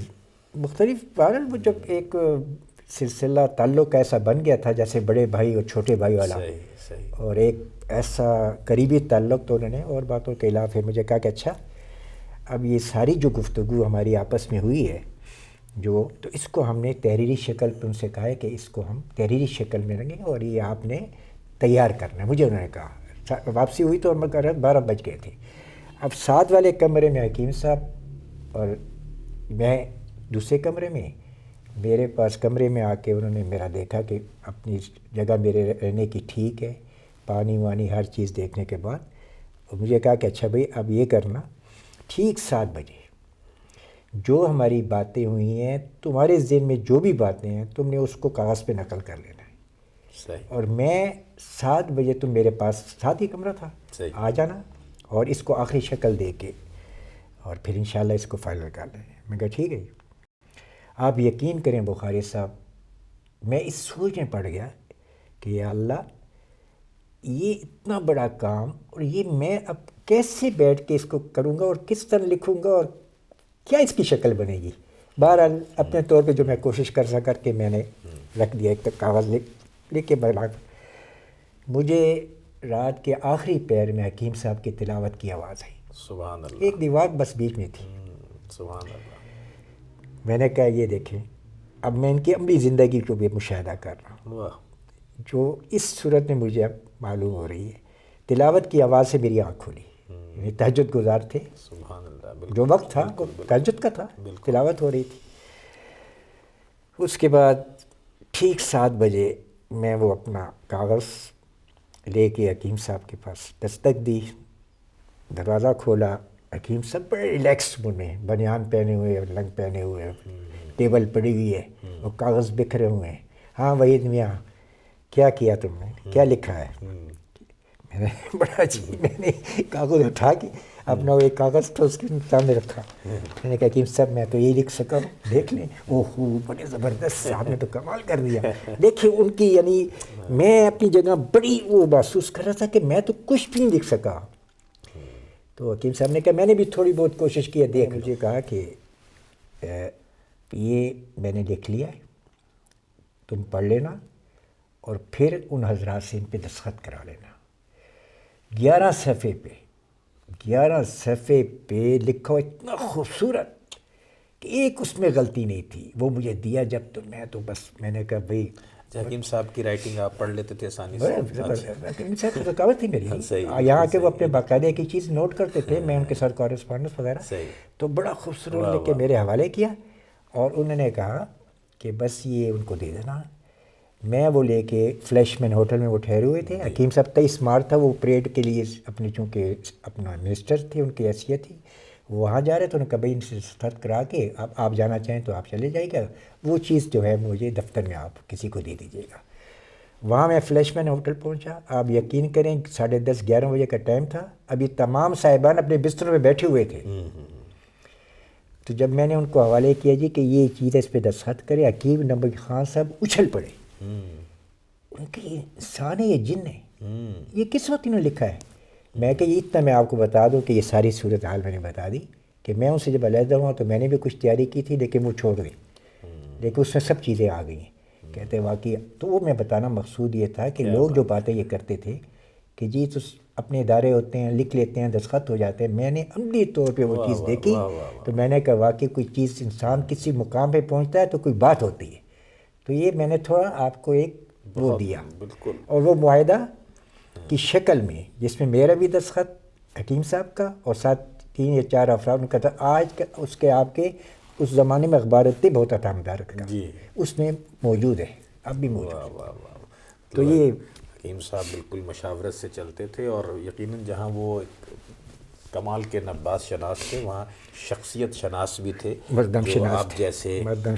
Speaker 2: مختلف، بہرحال وہ جب ایک سلسلہ تعلق ایسا بن گیا تھا جیسے بڑے بھائی اور چھوٹے بھائی والا، اور ایک ایسا قریبی تعلق، تو انہوں نے اور باتوں کے علاوہ پھر مجھے کہا کہ اچھا اب یہ ساری جو گفتگو ہماری آپس میں ہوئی ہے تو اس کو ہم نے تحریری شکل پہ ان سے کہا ہے کہ اس کو ہم تحریری شکل میں رکھیں اور یہ آپ نے تیار کرنا ہے. مجھے انہوں نے کہا واپسی ہوئی تو 12 بج گئے تھے. اب ساتھ والے کمرے میں حکیم صاحب اور میں دوسرے کمرے میں، میرے پاس کمرے میں آ کے انہوں نے میرا دیکھا کہ اپنی جگہ میرے رہنے کی ٹھیک ہے، پانی وانی ہر چیز دیکھنے کے بعد، اور مجھے کہا کہ اچھا بھائی اب یہ کرنا، ٹھیک 7 بجے جو ہماری باتیں ہوئی ہیں، تمہارے ذہن میں جو بھی باتیں ہیں تم نے اس کو کاغذ پہ نقل کر لینا ہے. اور میں 7 بجے تم میرے پاس، ساتھ ہی کمرہ تھا، آ جانا اور اس کو آخری شکل دے کے اور پھر انشاءاللہ اس کو فائنل کر لیں. میں کہا ٹھیک ہے. آپ یقین کریں بخاری صاحب، میں اس سوچ میں پڑ گیا کہ یا اللہ یہ اتنا بڑا کام، اور یہ میں اب کیسے بیٹھ کے اس کو کروں گا اور کس طرح لکھوں گا اور کیا اس کی شکل بنے گی. بہرحال اپنے طور پہ جو میں کوشش کر کے میں نے رکھ دیا، ایک کاغذ لکھ کے بنا. مجھے رات کے آخری پہر میں حکیم صاحب کی تلاوت کی آواز آئی.
Speaker 1: سبحان اللہ.
Speaker 2: ایک دیوار بس بیچ میں تھی.
Speaker 1: سبحان اللہ.
Speaker 2: میں نے کہا یہ دیکھیں اب میں ان کی عملی زندگی کو بھی مشاہدہ کر رہا ہوں جو اس صورت میں مجھے اب معلوم ہو رہی ہے. تلاوت کی آواز سے میری آنکھ کھلی. یعنی تہجد گزار تھے،
Speaker 1: سبحان اللہ.
Speaker 2: جو وقت تھا وہ تہجد کا تھا، تلاوت ہو رہی تھی. اس کے بعد ٹھیک 7 بجے میں وہ اپنا کاغذ لے کے حکیم صاحب کے پاس دستک دی. دروازہ کھولا، حکیم صاحب بڑے ریلیکس موڈ میں، بنیان پہنے ہوئے، لنگ پہنے ہوئے، ٹیبل پڑی ہوئی ہے، وہ کاغذ بکھرے ہوئے ہیں. ہاں وحید میاں کیا کیا تم نے، کیا لکھا ہے؟ میں نے بڑا عجیب، میں نے کاغذ اٹھا کے اپنا وہ ایک کاغذ تھا اس کے سامنے رکھا. میں نے کہا حکیم صاحب میں تو یہی لکھ سکا ہوں، دیکھ لیں. اوہو بڑے زبردست، آپ نے تو کمال کر دیا. دیکھیں ان کی، یعنی میں اپنی جگہ بڑی وہ محسوس کر رہا تھا کہ میں تو کچھ بھی نہیں لکھ سکا. تو حکیم صاحب نے کہا میں نے بھی تھوڑی بہت کوشش کی ہے، دیکھ. مجھے کہا کہ یہ میں نے لکھ لیا ہے، تم پڑھ لینا اور پھر ان حضرات سے ان پہ دستخط کرا لینا. 11 صفحے پہ لکھا ہوا اتنا خوبصورت کہ ایک اس میں غلطی نہیں تھی. وہ مجھے دیا جب، تو میں تو بس میں نے کہا بھائی
Speaker 1: حکیم صاحب کی رائٹنگ آپ پڑھ لیتے تھے آسانی سے؟
Speaker 2: حکیم صاحب کی رکاوٹ تھی میری. یہاں کے وہ اپنے باقاعدہ کی چیز نوٹ کرتے تھے، میں ان کے ساتھ کورسپونڈنس وغیرہ، تو بڑا خوبصورت لکھ کے میرے حوالے کیا. اور انہوں نے کہا کہ بس یہ ان کو دے دینا. میں وہ لے کے فلیش مین ہوٹل میں وہ ٹھہرے ہوئے تھے. حکیم صاحب 23 مارچ تھا، وہ پریڈ کے لیے اپنے چونکہ اپنا منسٹر تھے، ان کی حیثیت تھی، وہ وہاں جا رہے تھے. انہوں نے کہا بھائی ان سے دستخط کرا کے آپ جانا چاہیں تو آپ چلے جائے گا، وہ چیز جو ہے مجھے دفتر میں آپ کسی کو دے دیجیے گا. وہاں میں فلیش مین ہوٹل پہنچا. آپ یقین کریں 10:30 11 بجے کا ٹائم تھا. ابھی تمام صاحبان اپنے بستروں میں بیٹھے ہوئے تھے. تو جب میں نے ان کو حوالے کیا جی کہ یہ چیز اس پہ دستخط کرے، حکیم نبی خان صاحب اچھل پڑے. ان کے یہ انسان ہے، یہ جن ہے، یہ کس وقت انہوں نے لکھا ہے؟ میں کہ یہ اتنا میں آپ کو بتا دوں کہ یہ ساری صورتحال میں نے بتا دی کہ میں ان سے جب علیحدہ ہوا تو میں نے بھی کچھ تیاری کی تھی لیکن وہ چھوڑ گئی، لیکن اس میں سب چیزیں آ گئی ہیں. کہتے واقعی تو وہ میں بتانا مقصود یہ تھا کہ لوگ جو باتیں یہ کرتے تھے کہ جی تو اپنے ادارے ہوتے ہیں، لکھ لیتے ہیں، دستخط ہو جاتے ہیں. میں نے عملی طور پہ وہ چیز دیکھی تو میں نے کہا واقعی کوئی چیز انسان کسی مقام پہ پہنچتا ہے تو کوئی بات ہوتی ہے. تو یہ میں نے تھوڑا آپ کو ایک وہ دیا، اور وہ معاہدہ کی شکل میں جس میں میرا بھی دستخط، حکیم صاحب کا، اور ساتھ 3 یا 4 افراد ان کا تھا. آج کا اس کے آپ کے اس زمانے میں اخبارتی بہت اتامدار کا اس میں موجود ہے، اب بھی موجود ہے. تو یہ
Speaker 1: حکیم صاحب بالکل مشاورت سے چلتے تھے، اور یقیناً جہاں وہ کمال کے نباز شناس تھے وہاں شخصیت شناس بھی تھے، جو آپ جیسے مردم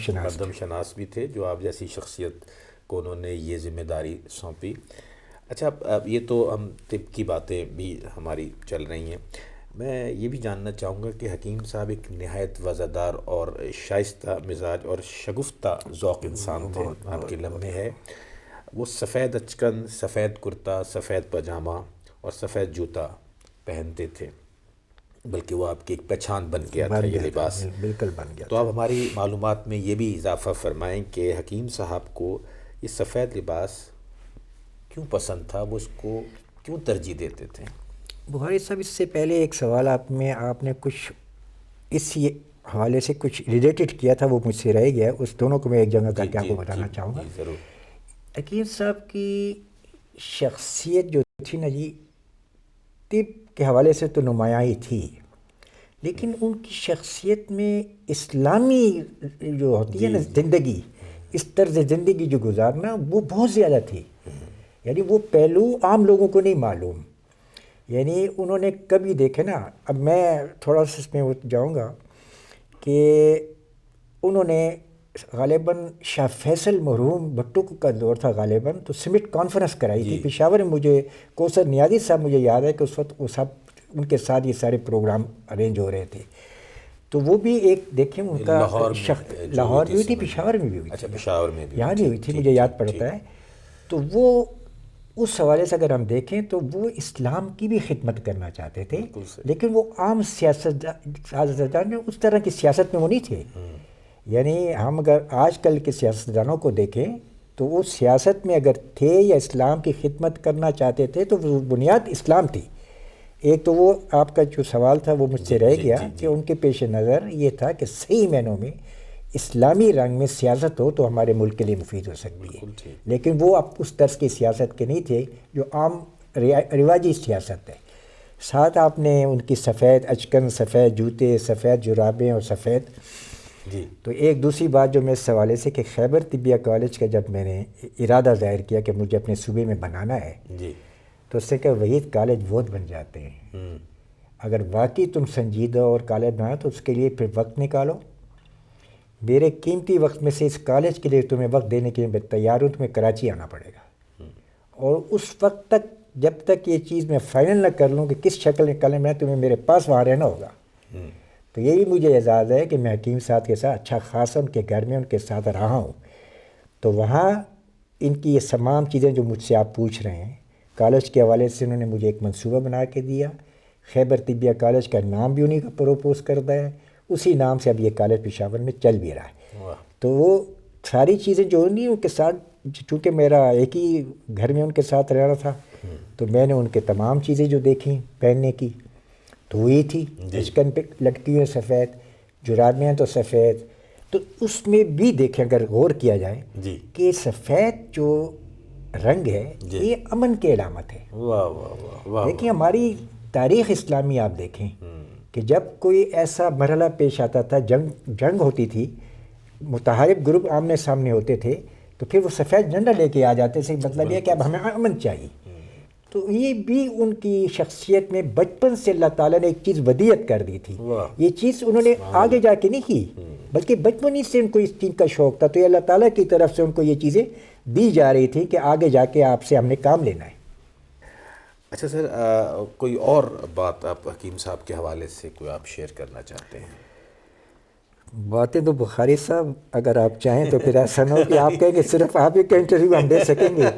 Speaker 1: شناس بھی تھے، جو آپ جیسی شخصیت کو انہوں نے یہ ذمہ داری سونپی. اچھا اب یہ تو ہم طب کی باتیں بھی ہماری چل رہی ہیں، میں یہ بھی جاننا چاہوں گا کہ حکیم صاحب ایک نہایت وزادار اور شائستہ مزاج اور شگفتہ ذوق انسان تھے. آپ کے لمحے ہے وہ سفید اچکن، سفید کرتا، سفید پاجامہ اور سفید جوتا پہنتے تھے، بلکہ وہ آپ کی ایک پہچان بن گیا تھا یہ لباس.
Speaker 2: بالکل بن گیا.
Speaker 1: تو آپ ہماری معلومات میں یہ بھی اضافہ فرمائیں کہ حکیم صاحب کو یہ سفید لباس کیوں پسند تھا، وہ اس کو کیوں ترجیح دیتے تھے؟
Speaker 2: بخاری صاحب اس سے پہلے ایک سوال آپ نے کچھ اس حوالے سے کچھ ریلیٹڈ کیا تھا، وہ مجھ سے رہ گیا، اس دونوں کو میں ایک جگہ کر کے آپ کو بتانا چاہوں گا.
Speaker 1: ضرور.
Speaker 2: حکیم صاحب کی شخصیت جو تھی نا جی، طب کے حوالے سے تو نمایاں ہی تھی، لیکن ان کی شخصیت میں اسلامی جو ہوتی ہے نا زندگی، اس طرز زندگی جو گزارنا، وہ بہت زیادہ تھی. یعنی وہ پہلو عام لوگوں کو نہیں معلوم. یعنی انہوں نے کبھی دیکھے نا، اب میں تھوڑا سا اس میں جاؤں گا کہ انہوں نے غالباً شاہ فیصل مرحوم بھٹو کا دور تھا غالباً، تو سمٹ کانفرنس کرائی تھی پشاور میں. مجھے کوثر نیازی صاحب مجھے یاد ہے کہ اس وقت وہ سب ان کے ساتھ یہ سارے پروگرام ارینج ہو رہے تھے. تو وہ بھی ایک دیکھیں ان کا لاہور بھی ہوئی تھی، پشاور میں بھی ہوئی تھی،
Speaker 1: پشاور میں بھی
Speaker 2: یہاں بھی ہوئی تھی، مجھے یاد پڑتا ہے. تو وہ اس حوالے سے اگر ہم دیکھیں تو وہ اسلام کی بھی خدمت کرنا چاہتے تھے، لیکن وہ عام سیاستدان اس طرح کی سیاست میں وہ نہیں تھے. یعنی ہم اگر آج کل کے سیاستدانوں کو دیکھیں تو وہ سیاست میں اگر تھے یا اسلام کی خدمت کرنا چاہتے تھے تو وہ بنیاد اسلام تھی. ایک تو وہ آپ کا جو سوال تھا وہ مجھ سے رہ گیا کہ ان کے پیش نظر یہ تھا کہ صحیح معنوں میں اسلامی رنگ میں سیاست ہو تو ہمارے ملک کے لیے مفید ہو سکتی ہے، لیکن وہ اب اس طرز کی سیاست کے نہیں تھے جو عام رواجی سیاست ہے. ساتھ آپ نے ان کی سفید اچکن، سفید جوتے، سفید جرابیں اور سفید. تو ایک دوسری بات جو میں اس حوالے سے کہ خیبر طبیہ کالج کا جب میں نے ارادہ ظاہر کیا کہ مجھے اپنے صوبے میں بنانا ہے، تو اس سے کہ وحید کالج وود بن جاتے ہیں. اگر واقعی تم سنجیدہ اور کالج بناؤ تو اس کے لیے پھر وقت نکالو. میرے قیمتی وقت میں سے اس کالج کے لیے تمہیں وقت دینے کے لیے میں تیار ہوں. تمہیں کراچی آنا پڑے گا, اور اس وقت تک جب تک یہ چیز میں فائنل نہ کر لوں کہ کس شکل میں کالج میں تمہیں میرے پاس وہاں رہنا ہوگا. تو یہ بھی مجھے اعزاز ہے کہ میں حکیم صاحب کے ساتھ اچھا خاصا ان کے گھر میں ان کے ساتھ رہا ہوں. تو وہاں ان کی یہ تمام چیزیں جو مجھ سے آپ پوچھ رہے ہیں, کالج کے حوالے سے انہوں نے مجھے ایک منصوبہ بنا کے دیا. خیبر طبیہ کالج کا نام بھی انہیں کا پروپوز کردہ ہے, اسی نام سے اب یہ کالج پشاور میں چل بھی رہا ہے. تو وہ ساری چیزیں جو نہیں ان کے ساتھ, چونکہ میرا ایک ہی گھر میں ان کے ساتھ رہنا تھا, تو میں نے ان کے تمام چیزیں جو دیکھیں پہننے کی تو وہی تھی. اشکن پہ لٹکی ہوئی سفید, جراب میں ہیں تو سفید. تو اس میں بھی دیکھیں اگر غور کیا جائے کہ سفید جو رنگ ہے یہ امن کی علامت ہے. دیکھیں ہماری تاریخ اسلامی آپ دیکھیں کہ جب کوئی ایسا مرحلہ پیش آتا تھا, جنگ ہوتی تھی, متحارب گروپ آمنے سامنے ہوتے تھے, تو پھر وہ سفید جھنڈا لے کے آ جاتے تھے. مطلب یہ کہ اب ہمیں امن چاہیے. تو یہ بھی ان کی شخصیت میں بچپن سے اللہ تعالیٰ نے ایک چیز ودیعت کر دی تھی. یہ چیز انہوں نے آگے جا کے نہیں کی, بلکہ بچپن ہی سے ان کو اس چیز کا شوق تھا. تو یہ اللہ تعالیٰ کی طرف سے ان کو یہ چیزیں دی جا رہی تھی کہ آگے جا کے آپ سے ہم نے کام لینا ہے.
Speaker 1: اچھا سر, کوئی اور بات آپ حکیم صاحب کے حوالے سے کوئی آپ شیئر کرنا چاہتے ہیں؟
Speaker 2: باتیں تو بخاری صاحب اگر آپ چاہیں تو پھر ایسا نہ ہو کہ آپ کہیں کہ صرف آپ ہی کا انٹرویو ہم دے سکیں گے.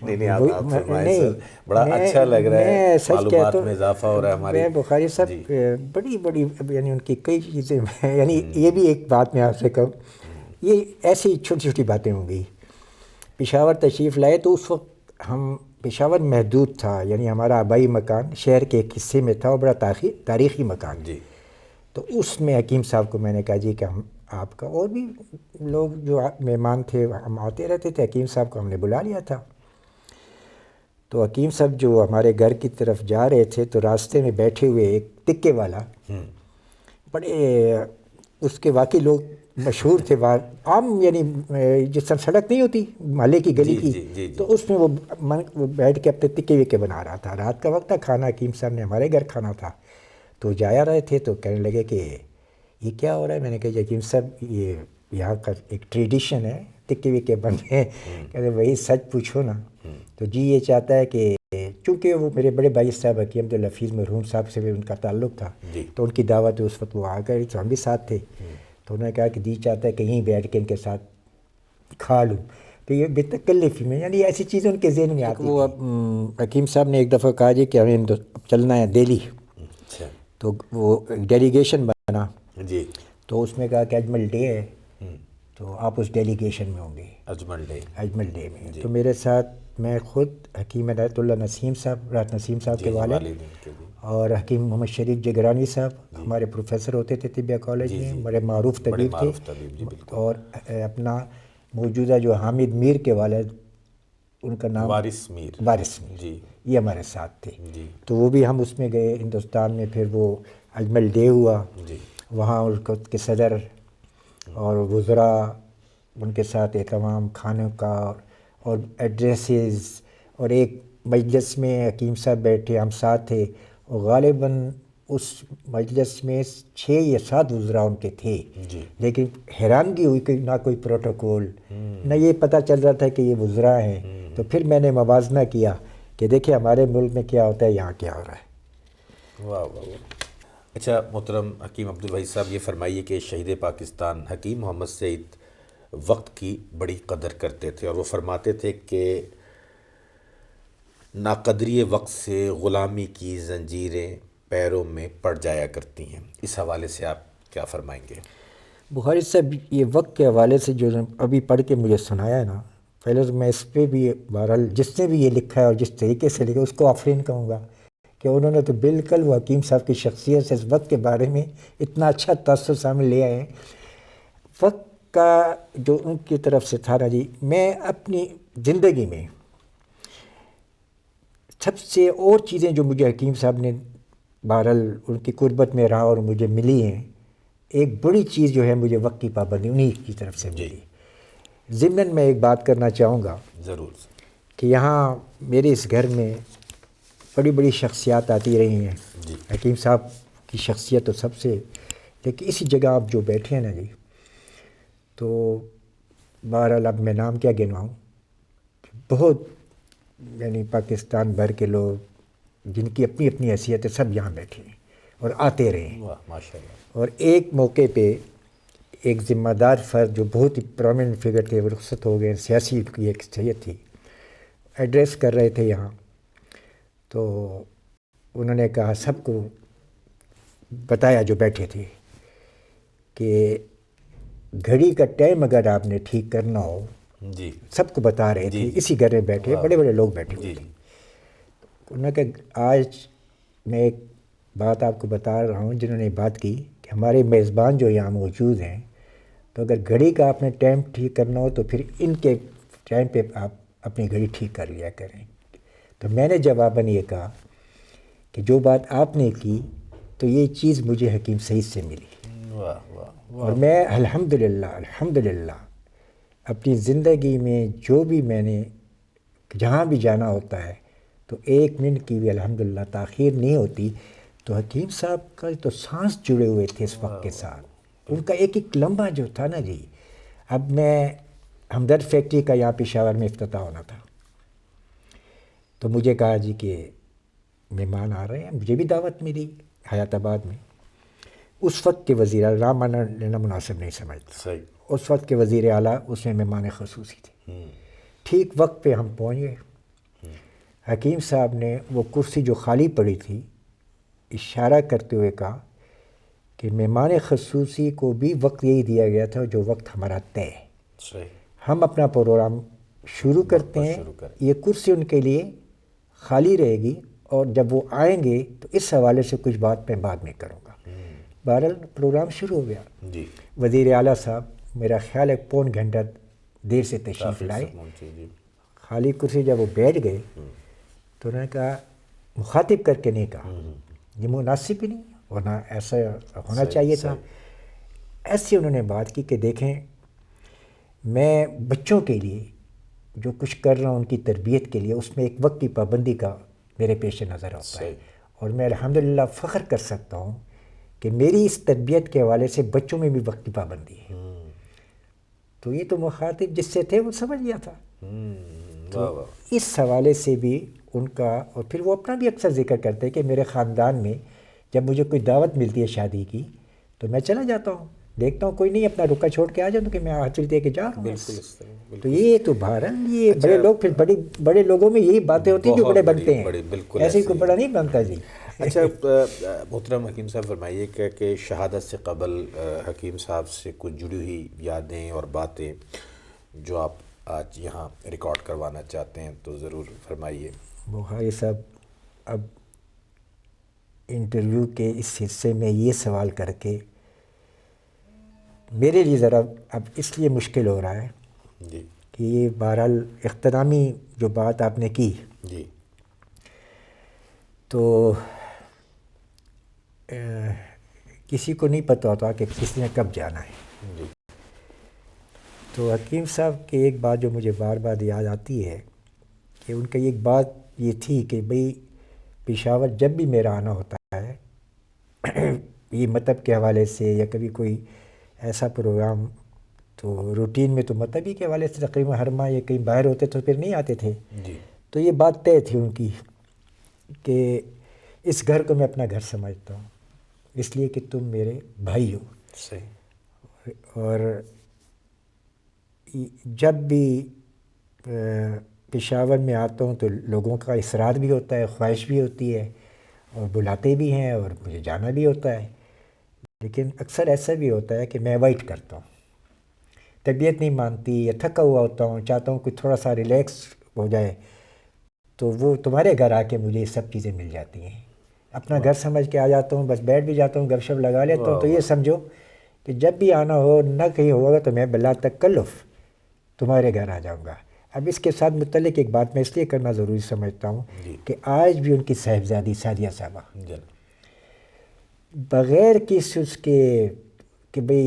Speaker 1: نہیں آپ فرمائیں سر, بڑا اچھا لگ رہا ہے, معلومات میں اضافہ ہو رہا ہے ہماری.
Speaker 2: میں بخاری صاحب بڑی یعنی ان کی کئی چیزیں, یعنی یہ بھی ایک بات میں آپ سے کہوں, یہ ایسی چھوٹی چھوٹی باتیں ہوں گی. پشاور تشریف لائے تو اس وقت ہم پشاور محدود تھا, یعنی ہمارا آبائی مکان شہر کے ایک حصے میں تھا اور بڑا تاریخی مکان. تو اس میں حکیم صاحب کو میں نے کہا کہ ہم آپ کا, اور بھی لوگ جو مہمان تھے ہم آتے رہتے تھے, حکیم صاحب کو ہم نے بلا لیا تھا. تو حکیم صاحب جو ہمارے گھر کی طرف جا رہے تھے تو راستے میں بیٹھے ہوئے ایک تکے والا, بڑے اس کے واقعی لوگ مشہور تھے عام, یعنی جس طرح سڑک نہیں ہوتی محلے کی گلی کی, تو اس میں وہ بیٹھ کے اپنے تکے وکے بنا رہا تھا. رات کا وقت تھا, کھانا حکیم صاحب نے ہمارے گھر کھانا تھا. تو جایا رہے تھے تو کہنے لگے کہ یہ کیا ہو رہا ہے. میں نے کہا حکیم صاحب یہ یہاں کا ایک ٹریڈیشن ہے, تکے وکے بنتے ہیں. کہتے وہی سچ پوچھو نا. تو جی یہ چاہتا ہے کہ چونکہ وہ میرے بڑے بھائی صاحب حکیم عبدالحفیظ مرحوم صاحب سے بھی ان کا تعلق تھا, تو ان کی دعوت اس وقت وہ آ گئے, تو ہم بھی ساتھ تھے. تو انہوں نے کہا کہ جی چاہتا ہے کہ یہیں بیٹھ کے ان کے ساتھ کھا لوں. تو یہ بے تکلفی میں, یعنی ایسی چیزیں ان کے ذہن میں آتی. وہ حکیم صاحب نے ایک دفعہ کہا جی کہ ہمیں چلنا ہے دہلی. تو وہ ڈیلیگیشن بنا, تو اس میں کہا کہ اجمل ڈے ہے, تو آپ اس ڈیلیگیشن میں ہوں گے. اجمل ڈے میں تو میرے ساتھ میں خود حکیم عنایت اللہ نسیم صاحب, رات نسیم صاحب کے والد, اور حکیم محمد شریف جگرانی صاحب ہمارے پروفیسر ہوتے تھے طبیہ کالج میں, بڑے معروف طبیب تھے. اور اپنا موجودہ جو حامد میر کے والد, ان کا نام وارث میر, یہ ہمارے ساتھ تھے. تو وہ بھی ہم اس میں گئے ہندوستان میں. پھر وہ اجمل ڈے ہوا, وہاں اس کے صدر اور وزراء ان کے ساتھ اہتمام کھانوں کا اور ایڈریسز, اور ایک مجلس میں حکیم صاحب بیٹھے, ہم ساتھ تھے, اور غالباً اس مجلس میں 6 یا 7 وزراء ان کے تھے. لیکن حیرانگی ہوئی کہ نہ کوئی پروٹوکول, نہ یہ پتہ چل رہا تھا کہ یہ وزراء ہیں. تو پھر میں نے موازنہ کیا کہ دیکھیں ہمارے ملک میں کیا ہوتا ہے, یہاں کیا ہو رہا ہے.
Speaker 1: واہ. اچھا محترم حکیم عبدالوحید صاحب, یہ فرمائیے کہ شہید پاکستان حکیم محمد سعید وقت کی بڑی قدر کرتے تھے, اور وہ فرماتے تھے کہ ناقدری وقت سے غلامی کی زنجیریں پیروں میں پڑ جایا کرتی ہیں. اس حوالے سے آپ کیا فرمائیں گے؟
Speaker 2: بخاری صاحب یہ وقت کے حوالے سے جو ابھی پڑھ کے مجھے سنایا ہے نا, پہلے تو میں اس پہ بھی بہرحال جس نے بھی یہ لکھا ہے اور جس طریقے سے لکھا اس کو آفرین کہوں گا کہ انہوں نے تو بالکل وہ حکیم صاحب کی شخصیت سے اس وقت کے بارے میں اتنا اچھا تاثر سامنے لے آئے ہیں. وقت کا جو ان کی طرف سے تھا نا جی, میں اپنی زندگی میں سب سے اور چیزیں جو مجھے حکیم صاحب نے بہرحال ان کی قربت میں رہا اور مجھے ملی ہیں, ایک بڑی چیز جو ہے مجھے وقت کی پابندی انہی کی طرف سے ملی. ضمن میں ایک بات کرنا چاہوں گا
Speaker 1: ضرور
Speaker 2: کہ یہاں میرے اس گھر میں بڑی بڑی شخصیات آتی رہی ہیں,
Speaker 1: جی
Speaker 2: حکیم صاحب کی شخصیت تو سب سے، لیکن اسی جگہ آپ جو بیٹھے ہیں نا جی، تو بہرحال اب میں نام کیا گنواؤں، بہت یعنی پاکستان بھر کے لوگ جن کی اپنی اپنی حیثیت ہے سب یہاں بیٹھے ہیں اور آتے رہے ہیں.
Speaker 1: واہ ماشاء اللہ.
Speaker 2: اور ایک موقع پہ ایک ذمہ دار فرد جو بہت ہی پرومیننٹ فگر تھے وہ رخصت ہو گئے، سیاسی کی ایک صحیح تھی، ایڈریس کر رہے تھے یہاں، تو انہوں نے کہا سب کو بتایا جو بیٹھے تھے کہ گھڑی کا ٹائم اگر آپ نے ٹھیک کرنا ہو،
Speaker 1: جی
Speaker 2: سب کو بتا رہے
Speaker 1: جی
Speaker 2: تھے،
Speaker 1: جی.
Speaker 2: اسی گھر میں بیٹھے بڑے بڑے لوگ بیٹھے ہوئے
Speaker 1: جی
Speaker 2: تھے.
Speaker 1: جی
Speaker 2: انہوں نے کہا آج میں ایک بات آپ کو بتا رہا ہوں، جنہوں نے بات کی کہ ہمارے میزبان جو یہاں موجود ہیں، تو اگر گھڑی کا آپ نے ٹائم ٹھیک کرنا ہو تو پھر ان کے ٹائم پہ آپ اپنی گھڑی ٹھیک کر لیا کریں. تو میں نے جواباً یہ کہا کہ جو بات آپ نے کی تو یہ چیز مجھے حکیم سعید سے ملی،
Speaker 1: واہ واہ
Speaker 2: اور
Speaker 1: واہ.
Speaker 2: میں الحمدللہ اپنی زندگی میں جو بھی میں نے جہاں بھی جانا ہوتا ہے تو 1 منٹ کی بھی الحمدللہ تاخیر نہیں ہوتی. تو حکیم صاحب کا تو سانس جڑے ہوئے تھے اس وقت کے ساتھ، ان کا ایک ایک لمحہ جو تھا نا جی. اب میں ہمدرد فیکٹری کا یہاں پشاور میں افتتاح ہونا تھا، تو مجھے کہا جی کہ مہمان آ رہے ہیں، مجھے بھی دعوت ملی حیات آباد میں. اس وقت کے وزیر اعلیٰ، نام لینا مناسب نہیں سمجھتا،
Speaker 1: صحیح.
Speaker 2: اس وقت کے وزیر اعلیٰ اس میں مہمان خصوصی تھے. ٹھیک وقت پہ ہم پہنچ گئے. حکیم صاحب نے وہ کرسی جو خالی پڑی تھی اشارہ کرتے ہوئے کہا کہ مہمان خصوصی کو بھی وقت یہی دیا گیا تھا جو وقت ہمارا طے ہے،
Speaker 1: صحیح.
Speaker 2: ہم اپنا پروگرام شروع کرتے ہیں،
Speaker 1: شروع کریں.
Speaker 2: یہ کرسی ان کے لیے خالی رہے گی، اور جب وہ آئیں گے تو اس حوالے سے کچھ بات میں بعد میں کروں گا. بہرحال پروگرام شروع ہو گیا.
Speaker 1: جی
Speaker 2: وزیر اعلیٰ صاحب میرا خیال ہے 1.25 گھنٹہ دیر سے تشریف
Speaker 1: کافی
Speaker 2: لائے.
Speaker 1: سکون سے. جی
Speaker 2: خالی کرسی جب وہ بیٹھ گئے تو انہوں نے کہا، مخاطب کر کے نہیں کہا، یہ مناسب ہی نہیں، ورنہ ایسا ہونا
Speaker 1: صحیح،
Speaker 2: چاہیے تھا.
Speaker 1: صحیح.
Speaker 2: ایسی انہوں نے بات کی کہ دیکھیں میں بچوں کے لیے جو کچھ کر رہا ہوں ان کی تربیت کے لیے، اس میں ایک وقت کی پابندی کا میرے پیش نظر ہوتا ہے،
Speaker 1: صحیح.
Speaker 2: اور میں الحمدللہ فخر کر سکتا ہوں کہ میری اس تربیت کے حوالے سے بچوں میں بھی وقت کی پابندی ہے. تو یہ تو مخاطب جس سے تھے وہ سمجھ گیا تھا.
Speaker 1: واہ واہ.
Speaker 2: اس حوالے سے بھی ان کا، اور پھر وہ اپنا بھی اکثر ذکر کرتے کہ میرے خاندان میں جب مجھے کوئی دعوت ملتی ہے شادی کی تو میں چلا جاتا ہوں، دیکھتا ہوں کوئی نہیں، اپنا رکا چھوڑ کے آ جاؤں کہ میں حاضری دے کے جا رہا ہوں.
Speaker 1: بالکل اس طرح.
Speaker 2: تو
Speaker 1: بالکل.
Speaker 2: یہ تو بہرحال یہ
Speaker 1: اچھا،
Speaker 2: بڑے لوگ، پھر بڑے لوگوں میں یہی باتیں ہوتی ہیں جو
Speaker 1: بہت
Speaker 2: بڑے
Speaker 1: بڑی-
Speaker 2: بنتے ہیں،
Speaker 1: بڑی- بالکل
Speaker 2: ایسے ہی
Speaker 1: ایسے
Speaker 2: کوئی
Speaker 1: ہی.
Speaker 2: بڑا نہیں بنتا جی.
Speaker 1: اچھا محترم حکیم صاحب فرمائیے کہ شہادت سے قبل حکیم صاحب سے کچھ جڑی ہوئی یادیں اور باتیں جو آپ آج یہاں ریکارڈ کروانا چاہتے ہیں تو ضرور فرمائیے.
Speaker 2: بخاری صاحب، اب انٹرویو کے اس حصے میں یہ سوال کر کے میرے لیے ذرا اب اس لیے مشکل ہو رہا ہے
Speaker 1: جی
Speaker 2: کہ یہ بہرحال اختتامی جو بات آپ نے کی
Speaker 1: جی
Speaker 2: تو کسی کو نہیں پتہ ہوتا کہ کس نے کب جانا ہے.
Speaker 1: جی
Speaker 2: تو حکیم صاحب کی ایک بات جو مجھے بار بار یاد آتی ہے کہ ان کی ایک بات یہ تھی کہ بھئی پشاور جب بھی میرا آنا ہوتا ہے یہ مطلب کے حوالے سے یا کبھی کوئی ایسا پروگرام، تو روٹین میں تو مطلبی کے حوالے سے تقریباً ہر ماہ یا کہیں باہر ہوتے تو پھر نہیں آتے تھے.
Speaker 1: جی
Speaker 2: تو یہ بات طے تھی ان کی کہ اس گھر کو میں اپنا گھر سمجھتا ہوں اس لیے کہ تم میرے بھائی ہو.
Speaker 1: صحیح.
Speaker 2: اور جب بھی پشاور میں آتا ہوں تو لوگوں کا اصرار بھی ہوتا ہے، خواہش بھی ہوتی ہے، اور بلاتے بھی ہیں اور مجھے جانا بھی ہوتا ہے، لیکن اکثر ایسا بھی ہوتا ہے کہ میں اوائڈ کرتا ہوں، طبیعت نہیں مانتی یا تھکا ہوا ہوتا ہوں، چاہتا ہوں کہ تھوڑا سا ریلیکس ہو جائے، تو وہ تمہارے گھر آ کے مجھے یہ سب چیزیں مل جاتی ہیں. اپنا گھر سمجھ کے آ جاتا ہوں، بس بیٹھ بھی جاتا ہوں، گپ شپ لگا لیتا ہوں. تو یہ سمجھو کہ جب بھی آنا ہو نہ کہیں ہوگا تو میں بلا تکلف تمہارے گھر آ جاؤں گا. اب اس کے ساتھ متعلق ایک بات میں اس لیے کرنا ضروری سمجھتا ہوں
Speaker 1: جی
Speaker 2: کہ آج بھی ان کی صاحبزادی سعدیہ صاحبہ
Speaker 1: جی
Speaker 2: بغیر کسی اس کے کہ بھئی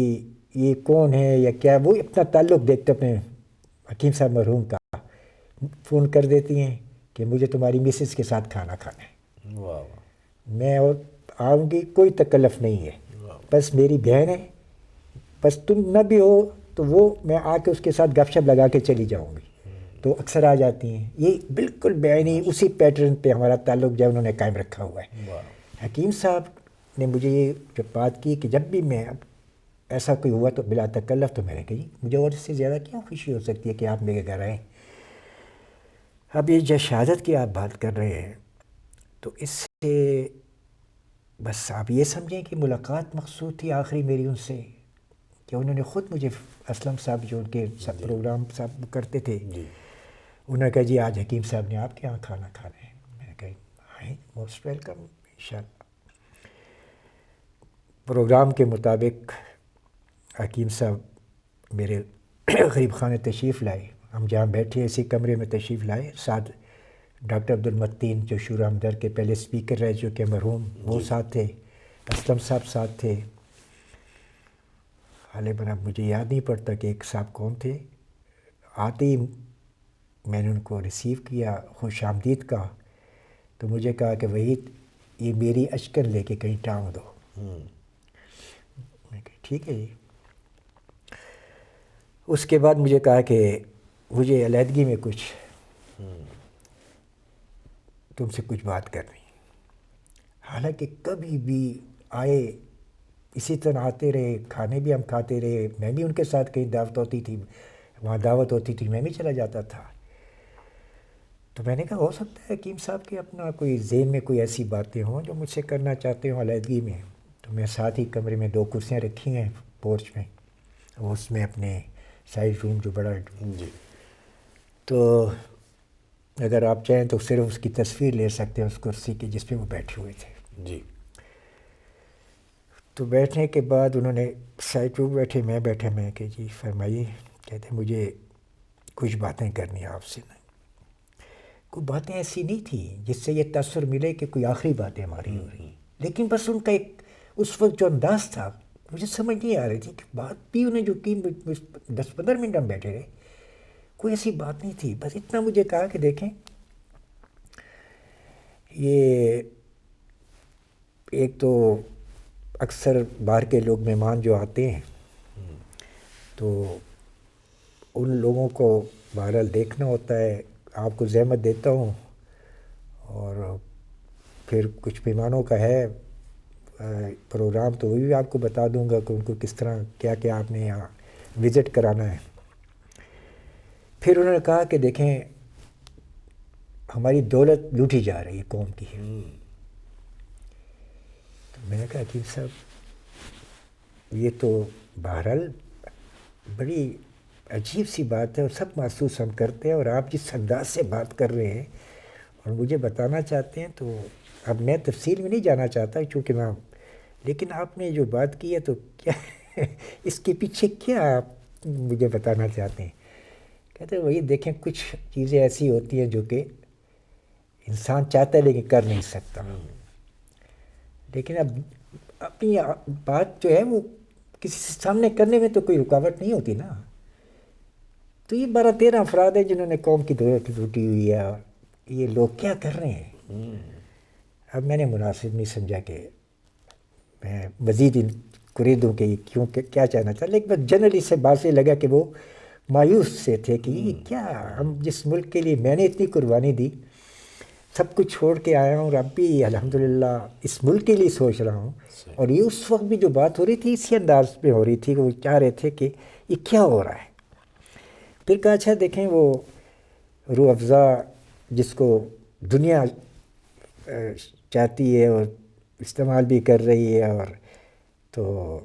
Speaker 2: یہ کون ہے یا کیا، وہ اپنا تعلق دیکھتے اپنے حکیم صاحب مرحوم کا فون کر دیتی ہیں کہ مجھے تمہاری مسز کے ساتھ کھانا کھانا ہے.
Speaker 1: واہ واہ.
Speaker 2: میں اور آؤں گی، کوئی تکلف نہیں ہے، بس میری بہن ہے، بس تم نہ بھی ہو تو وہ میں آ کے اس کے ساتھ گپ شپ لگا کے چلی جاؤں گی، تو اکثر آ جاتی ہیں۔ یہ بالکل بیانی اسی پیٹرن پہ ہمارا تعلق جو ہے انہوں نے قائم رکھا ہوا ہے۔ حکیم صاحب نے مجھے یہ جو بات کی کہ جب بھی میں اب ایسا کوئی ہوا تو بلا تکلف، تو میں نے کہی مجھے اور اس سے زیادہ کیا خوشی ہو سکتی ہے کہ آپ میرے گھر آئیں۔ اب یہ جو شہادت کی آپ بات کر رہے ہیں تو اس سے بس آپ یہ سمجھیں کہ ملاقات مقصود تھی آخری میری ان سے، کہ انہوں نے خود مجھے، اسلم صاحب جو ان کے سب پروگرام صاحب کرتے تھے، انہوں نے کہا جی آج حکیم صاحب نے آپ کے یہاں کھانا کھانا ہے۔ میں نے کہا آئیں، موسٹ ویلکم انشاءاللہ۔ پروگرام کے مطابق حکیم صاحب میرے غریب خانے تشریف لائے، ہم جہاں بیٹھے اسی کمرے میں تشریف لائے، ساتھ ڈاکٹر عبدالمتین جو شورا ہمدرد کے پہلے اسپیکر رہے جو کہ مرحوم، وہ ساتھ تھے، اسلم صاحب ساتھ تھے، غالباً اب مجھے یاد نہیں پڑتا کہ ایک صاحب کون تھے۔ آتے ہی میں نے ان کو ریسیو کیا، خوش آمدید کہا، تو مجھے کہا کہ وحید یہ میری اشکن لے کے کہیں ٹانگ دو۔ میں کہا ٹھیک ہے جی۔ اس کے بعد مجھے کہا کہ مجھے علیحدگی میں کچھ تم سے کچھ بات کرنی، حالانکہ کبھی بھی آئے اسی طرح آتے رہے، کھانے بھی ہم کھاتے رہے، میں بھی ان کے ساتھ کہیں دعوت ہوتی تھی، وہاں دعوت ہوتی تھی میں بھی چلا جاتا تھا۔ تو میں نے کہا ہو سکتا ہے حکیم صاحب کے اپنا کوئی ذہن میں کوئی ایسی باتیں ہوں جو مجھ سے کرنا چاہتے ہوں علیحدگی میں۔ تو میں ساتھ ہی کمرے میں 2 کرسیاں رکھی ہیں پورچ میں، وہ اس میں اپنے سائڈ روم جو بڑا، تو اگر آپ چاہیں تو صرف اس کی تصویر لے سکتے ہیں اس کرسی کی جس پہ وہ بیٹھے ہوئے تھے۔
Speaker 1: جی۔
Speaker 2: تو بیٹھنے کے بعد انہوں نے سائڈ روم بیٹھے، میں بیٹھا، میں کہ جی فرمائیے، کہتے مجھے کچھ باتیں کرنی آپ سے۔ کوئی باتیں ایسی نہیں تھیں جس سے یہ تاثر ملے کہ کوئی آخری باتیں ہماری ہو رہی، لیکن بس ان کا ایک اس وقت جو انداز تھا مجھے سمجھ نہیں آ رہی تھی کہ بات بھی انہیں جو کی 10-15 منٹ ہم بیٹھے رہے، کوئی ایسی بات نہیں تھی، بس اتنا مجھے کہا کہ دیکھیں یہ ایک تو اکثر باہر کے لوگ مہمان جو آتے ہیں تو ان لوگوں کو بہرحال دیکھنا ہوتا ہے، آپ کو زحمت دیتا ہوں، اور پھر کچھ مہمانوں کا ہے پروگرام تو وہ بھی آپ کو بتا دوں گا کہ ان کو کس طرح کیا کیا آپ نے یہاں وزٹ کرانا ہے۔ پھر انہوں نے کہا کہ دیکھیں ہماری دولت لوٹی جا رہی ہے قوم کی۔ تو میں نے کہا حکیم صاحب یہ تو بہرحال بڑی عجیب سی بات ہے اور سب محسوس ہم کرتے ہیں، اور آپ جس انداز سے بات کر رہے ہیں اور مجھے بتانا چاہتے ہیں، تو اب میں تفصیل میں نہیں جانا چاہتا چونکہ میں، لیکن آپ نے جو بات کی ہے تو کیا اس کے پیچھے کیا آپ مجھے بتانا چاہتے ہیں؟ کہتے ہیں وہی دیکھیں کچھ چیزیں ایسی ہوتی ہیں جو کہ انسان چاہتا ہے لیکن کر نہیں سکتا، لیکن اب اپنی بات جو ہے وہ کسی سے سامنے کرنے میں تو کوئی رکاوٹ نہیں ہوتی نا۔ تو یہ 12-13 افراد ہیں جنہوں نے قوم کی دولت لوٹی ہوئی ہے، اور یہ لوگ کیا کر رہے ہیں؟ اب میں نے مناسب نہیں سمجھا کہ میں مزید ان قریدوں کہ کیوں کیا چاہنا چاہتا، لیکن بس جنرلی سے بات سے لگا کہ وہ مایوس سے تھے کہ یہ کیا، ہم جس ملک کے لیے میں نے اتنی قربانی دی، سب کچھ چھوڑ کے آیا ہوں، اور اب بھی الحمدللہ اس ملک کے لیے سوچ رہا ہوں، اور یہ اس وقت بھی جو بات ہو رہی تھی اسی انداز پہ ہو رہی تھی کہ وہ چاہ رہے تھے کہ یہ کیا ہو رہا ہے۔ پھر کہا اچھا دیکھیں وہ روح افزا جس کو دنیا چاہتی ہے اور استعمال بھی کر رہی ہے، اور تو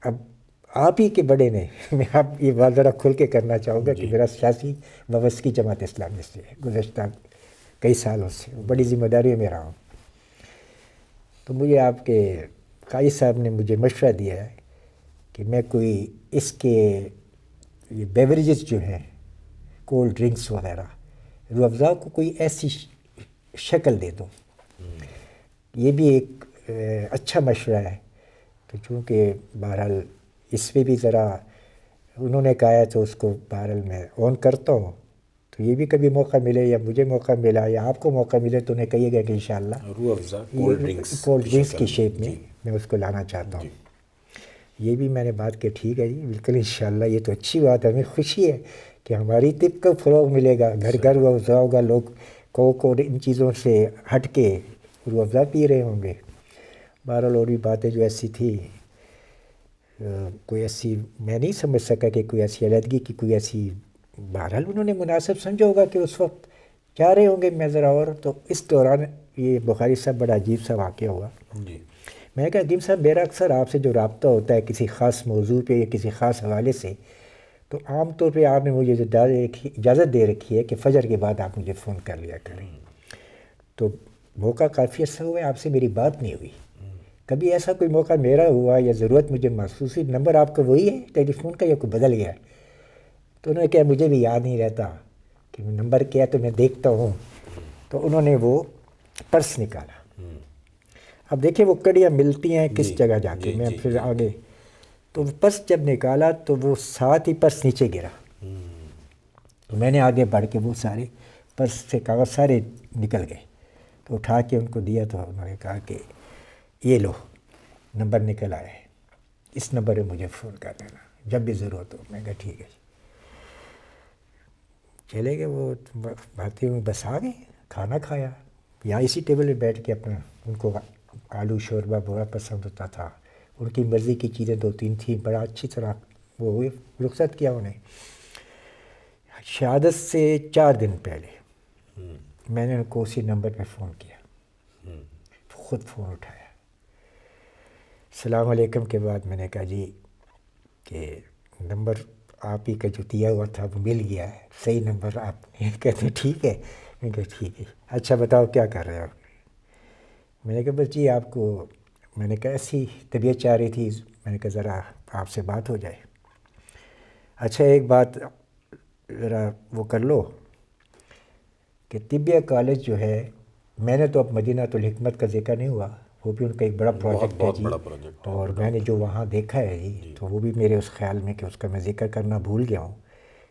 Speaker 2: اب آپ ہی کے بڑے نے میں آپ یہ بات ذرا کھل کے کرنا چاہوں گا کہ میرا سیاسی وابستگی جماعت اسلامی سے ہے گزشتہ کئی سالوں سے، بڑی ذمہ داری میں رہا ہوں۔ تو مجھے آپ کے قائد صاحب نے مجھے مشورہ دیا ہے کہ میں کوئی اس کے یہ بیوریجز جو ہیں کولڈ ڈرنکس وغیرہ روح افزا کو کوئی ایسی شکل دے دوں، یہ بھی ایک اچھا مشورہ ہے۔ تو چونکہ بہرحال اس پہ بھی ذرا انہوں نے کہا ہے تو اس کو بہرحال میں آن کرتا ہوں، تو یہ بھی کبھی موقع ملے یا مجھے موقع ملا یا آپ کو موقع ملے تو انہیں کہیے گا کہ انشاءاللہ
Speaker 1: روح افزا کولڈ ڈرنکس
Speaker 2: کولڈ ڈرنکس کی شیپ میں میں اس کو لانا چاہتا ہوں. یہ بھی میں نے بات کی ٹھیک ہے جی بالکل انشاءاللہ. یہ تو اچھی بات ہے, ہمیں خوشی ہے کہ ہماری طب کو فروغ ملے گا, گھر گھر روح افزا ہوگا, لوگ کوک اور ان چیزوں سے ہٹ کے روح افزا پی رہے ہوں گے. بہرحال اور بھی باتیں جو ایسی تھی کوئی ایسی میں نہیں سمجھ سکا کہ کوئی ایسی علیحدگی کی کوئی ایسی, بہرحال انہوں نے مناسب سمجھا ہوگا کہ اس وقت جا رہے ہوں گے میں ذرا. اور تو اس دوران یہ بخاری صاحب بڑا عجیب سا واقعہ ہوا.
Speaker 1: جی
Speaker 2: میں نے کہا حکیم صاحب میرا اکثر آپ سے جو رابطہ ہوتا ہے کسی خاص موضوع پہ یا کسی خاص حوالے سے, تو عام طور پہ آپ نے مجھے اجازت دے رکھی ہے کہ فجر کے بعد آپ مجھے فون کر لیا کریں. تو موقع کافی عرصہ ہوا ہے آپ سے میری بات نہیں ہوئی. کبھی ایسا کوئی موقع میرا ہوا یا ضرورت مجھے محسوس ہوئی, نمبر آپ کا وہی ہے ٹیلی فون کا یا کوئی بدل گیا ہے؟ تو انہوں نے کہا مجھے بھی یاد نہیں رہتا کہ نمبر کیا تو میں دیکھتا ہوں. تو انہوں نے وہ پرس نکالا. اب دیکھیں وہ کڑیاں ملتی ہیں کس جگہ جا کے, میں پھر آگے تو پرس جب نکالا تو وہ ساتھ ہی پرس نیچے گرا. تو میں نے آگے بڑھ کے وہ سارے پرس سے کاغذ سارے نکل گئے, تو اٹھا کے ان کو دیا. تو انہوں نے کہا کہ یہ لو نمبر نکل آیا ہے, اس نمبر پہ مجھے فون کر دینا جب بھی ضرورت ہو. میں کہا ٹھیک ہے. چلے گئے وہ باتیں ہوئی, بس آ گئے, کھانا کھایا. یہاں اسی ٹیبل پہ بیٹھ کے اپنا, ان کو آلو شوربہ بڑا پسند ہوتا تھا, ان کی مرضی کی چیزیں 2-3 تھیں, بڑا اچھی طرح وہ ہوئے. رخصت کیا انہیں. شہادت سے 4 دن پہلے میں نے ان کو اسی نمبر پہ فون کیا, خود فون اٹھایا. السلام علیکم کے بعد میں نے کہا جی کہ نمبر آپ ہی کا جو دیا ہوا تھا وہ مل گیا ہے, صحیح نمبر آپ نے. کہتے ہیں ٹھیک ہے. میں نے کہا ٹھیک ہے, اچھا بتاؤ کیا کر رہے ہو. میں نے کہا بس جی آپ کو, میں نے کہا ایسی طبیعت چاہ رہی تھی, میں نے کہا ذرا آپ سے بات ہو جائے. اچھا ایک بات ذرا وہ کر لو کہ طبیہ کالج جو ہے, میں نے تو اب مدینہ الحکمت کا ذکر نہیں ہوا, وہ بھی ان کا ایک بڑا پروجیکٹ ہے جی. اور میں نے جو وہاں دیکھا ہے جی, تو وہ بھی میرے اس خیال میں کہ اس کا میں ذکر کرنا بھول گیا ہوں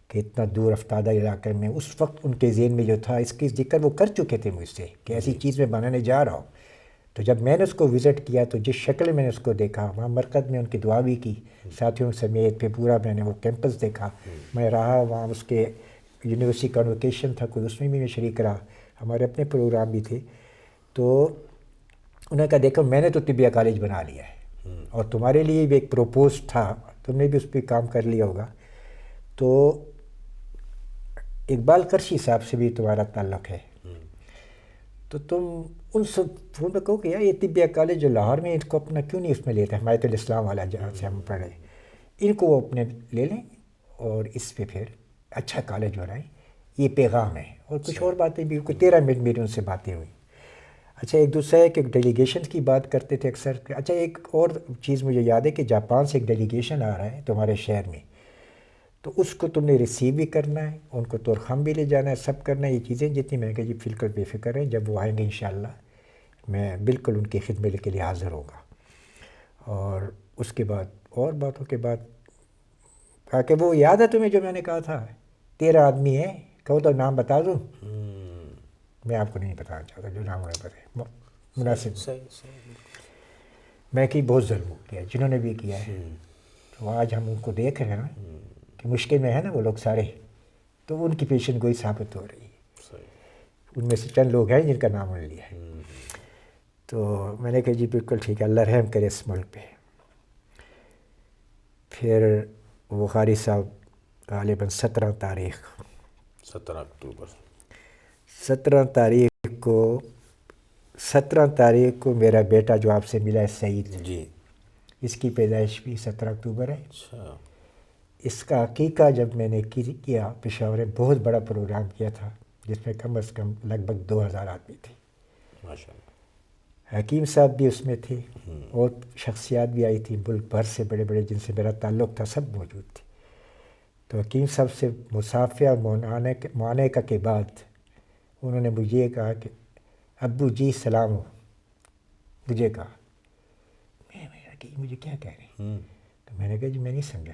Speaker 2: کہ اتنا دور افتادہ علاقے میں اس وقت ان کے ذہن میں جو تھا, اس کی ذکر وہ کر چکے تھے مجھ سے کہ ایسی چیز میں بنانے جا رہا ہوں. تو جب میں نے اس کو وزٹ کیا تو جس شکل میں نے اس کو دیکھا, وہاں مرکز میں ان کی دعا بھی کی ساتھیوں سمیت, پھر پورا میں نے وہ کیمپس دیکھا. میں رہا وہاں, اس کے یونیورسٹی کانوکیشن تھا کوئی, اس میں بھی میں شریک رہا, ہمارے اپنے پروگرام بھی تھے. تو انہوں نے کہا دیکھو میں نے تو طبیہ کالج بنا لیا ہے, اور تمہارے لیے بھی ایک پروپوز تھا, تم نے بھی اس پہ کام کر لیا ہوگا. تو اقبال قرشی صاحب سے بھی تمہارا تعلق ہے, تو تم ان سب فون پہ کہو کہ یار یہ طبیہ کالج جو لاہور میں, ان کو اپنا کیوں نہیں اس میں لیتے, حمایت الاسلام والا جہاں سے ہم پڑھے, ان کو وہ اپنے لے لیں اور اس پہ پھر اچھا کالج بنائیں. یہ پیغام ہے. اور کچھ اور باتیں بھی, کوئی 13 منٹ میری ان سے باتیں ہوئی. اچھا ایک دوسرا ہے کہ ڈیلیگیشن کی بات کرتے تھے اکثر. اچھا ایک اور چیز مجھے یاد ہے کہ جاپان سے ایک ڈیلیگیشن آ رہا ہے تمہارے شہر میں, تو اس کو تم نے ریسیو بھی کرنا ہے, ان کو طورخم بھی لے جانا ہے, سب کرنا ہے. یہ چیزیں جتنی میں نے کہا جی بالکل بے فکر ہیں, جب وہ آئیں گے انشاءاللہ میں بالکل ان کی خدمت کے لیے حاضر ہوگا. اور اس کے بعد اور باتوں کے بعد کہا کہ وہ یاد ہے تمہیں جو میں نے کہا تھا 13 آدمی ہیں, کہو تو نام بتا دوں. میں آپ کو نہیں بتانا چاہتا, جو نام ہے پتہ مناسب. میں کہ بہت ظلم ہو گیا جنہوں نے بھی کیا ہے. تو آج ہم ان کو دیکھ رہے ہیں نا کہ مشکل میں ہے نا وہ لوگ سارے, تو ان کی پیشن گوئی ثابت ہو رہی ہے. ان میں سے چند لوگ ہیں جن کا نام نے لیا ہے. تو میں نے کہا جی بالکل ٹھیک ہے, اللہ رحم کرے اس ملک پہ. پھر بخاری صاحب غالباً 17 تاریخ
Speaker 1: 17 اکتوبر
Speaker 2: 17 تاریخ کو میرا بیٹا جو آپ سے ملا ہے سعید
Speaker 1: جی,
Speaker 2: اس کی پیدائش بھی 17 اکتوبر ہے.
Speaker 1: اچھا
Speaker 2: اس کا عقیقہ جب میں نے کیا پشاور میں, بہت بڑا پروگرام کیا تھا جس میں کم از کم لگ بھگ 2000 آدمی تھے.
Speaker 1: ماشاء اللہ.
Speaker 2: حکیم صاحب بھی اس میں تھے, اور شخصیات بھی آئی تھیں ملک بھر سے, بڑے بڑے جن سے میرا تعلق تھا, سب موجود تھے. تو حکیم صاحب سے مصافحہ اور معانقہ کے بعد انہوں نے مجھے یہ کہا کہ ابو جی سلام ہو. مجھے کہا, میں کہ مجھے کیا کہہ رہے ہیں, تو میں نے کہا جی میں نہیں سمجھا.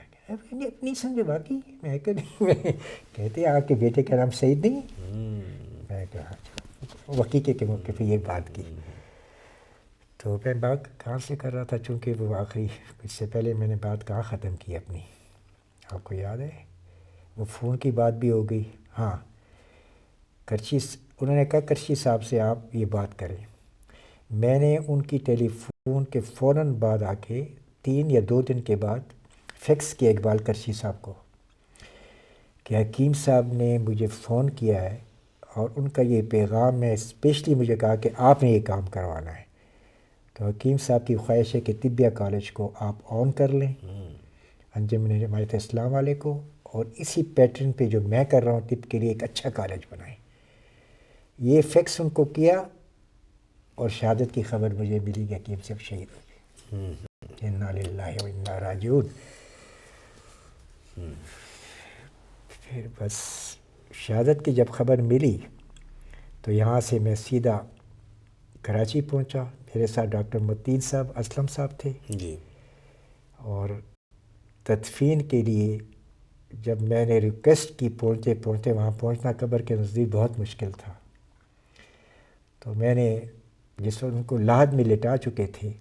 Speaker 2: نہیں سمجھے باقی. میں کہتے آپ کے بیٹے کا نام سعید نہیں. میں کہا وقی کے موقع پہ یہ بات کی. تو میں بات کہاں سے کر رہا تھا، چونکہ وہ آخری اس سے پہلے میں نے بات کہاں ختم کی اپنی، آپ کو یاد ہے؟ وہ فون کی بات بھی ہو گئی. ہاں کرچی، انہوں نے کہا کرچی صاحب سے آپ یہ بات کریں. میں نے ان کی ٹیلی فون کے فوراً بعد آ کے 3 یا 2 دن کے بعد فیکس کیا اقبال کرچی صاحب کو کہ حکیم صاحب نے مجھے فون کیا ہے اور ان کا یہ پیغام ہے، اسپیشلی مجھے کہا کہ آپ نے یہ کام کروانا ہے. تو حکیم صاحب کی خواہش ہے کہ طبیہ کالج کو آپ آن کر لیں، انجمن جماعت اسلام والے کو، اور اسی پیٹرن پہ جو میں کر رہا ہوں طب کے لیے ایک اچھا کالج بنائیں. یہ فیکس ان کو کیا اور شہادت کی خبر مجھے ملی کہ حکیم صاحب شہید ہو گئے. انا للہ و انا راجعون. پھر بس شہادت کی جب خبر ملی تو یہاں سے میں سیدھا کراچی پہنچا. میرے ساتھ ڈاکٹر متین صاحب، اسلم صاحب تھے.
Speaker 1: جی.
Speaker 2: اور تدفین کے لیے جب میں نے ریکویسٹ کی، پہنچتے پہنچتے وہاں پہنچنا قبر کے نزدیک بہت مشکل تھا. تو میں نے جس وقت ان کو لاحد میں لٹا چکے تھے،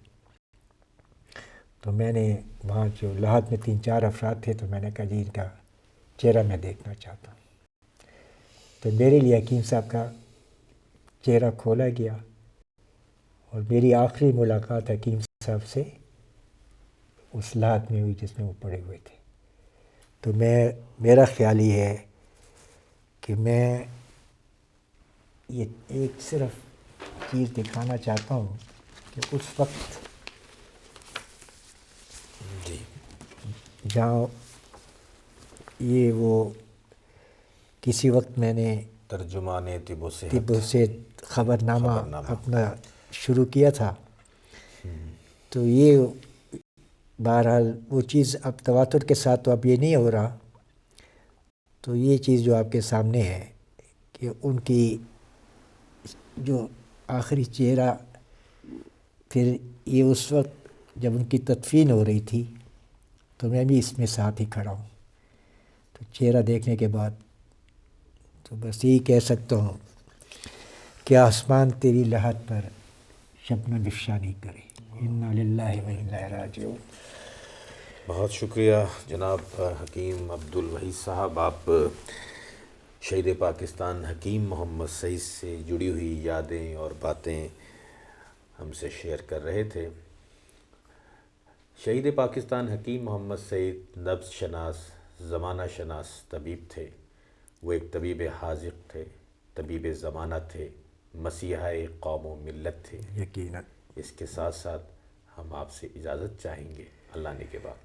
Speaker 2: تو میں نے وہاں جو لاحد میں 3-4 افراد تھے، تو میں نے کہا جی ان کا چہرہ میں دیکھنا چاہتا ہوں. تو میرے لیے حکیم صاحب کا چہرہ کھولا گیا اور میری آخری ملاقات حکیم صاحب سے اس لاحد میں ہوئی جس میں وہ پڑے ہوئے تھے. تو میرا خیال یہ ہے کہ میں یہ ایک صرف چیز دکھانا چاہتا ہوں کہ اس وقت
Speaker 1: جی.
Speaker 2: جہاں یہ وہ کسی وقت میں نے
Speaker 1: ترجمان طب و
Speaker 2: طب
Speaker 1: صحت
Speaker 2: سے خبرنامہ اپنا شروع کیا تھا. تو یہ بہرحال وہ چیز اب تواتر کے ساتھ تو اب یہ نہیں ہو رہا. تو یہ چیز جو آپ کے سامنے ہے کہ ان کی جو آخری چہرہ، پھر یہ اس وقت جب ان کی تدفین ہو رہی تھی تو میں بھی اس میں ساتھ ہی کھڑا ہوں. تو چہرہ دیکھنے کے بعد تو بس یہی کہہ سکتا ہوں کہ آسمان تیری لحد پر شبنم افشانی کرے. انا للہ و انا الیہ راجعون.
Speaker 1: بہت شکریہ جناب حکیم عبدالوحید صاحب. آپ شہید پاکستان حکیم محمد سعید سے جڑی ہوئی یادیں اور باتیں ہم سے شیئر کر رہے تھے. شہید پاکستان حکیم محمد سعید نبض شناس، زمانہ شناس طبیب تھے. وہ ایک طبیب حاذق تھے، طبیب زمانہ تھے، مسیحا قوم و ملت تھے.
Speaker 2: یقیناً.
Speaker 1: اس کے ساتھ ساتھ ہم آپ سے اجازت چاہیں گے اللہ نے کے بعد.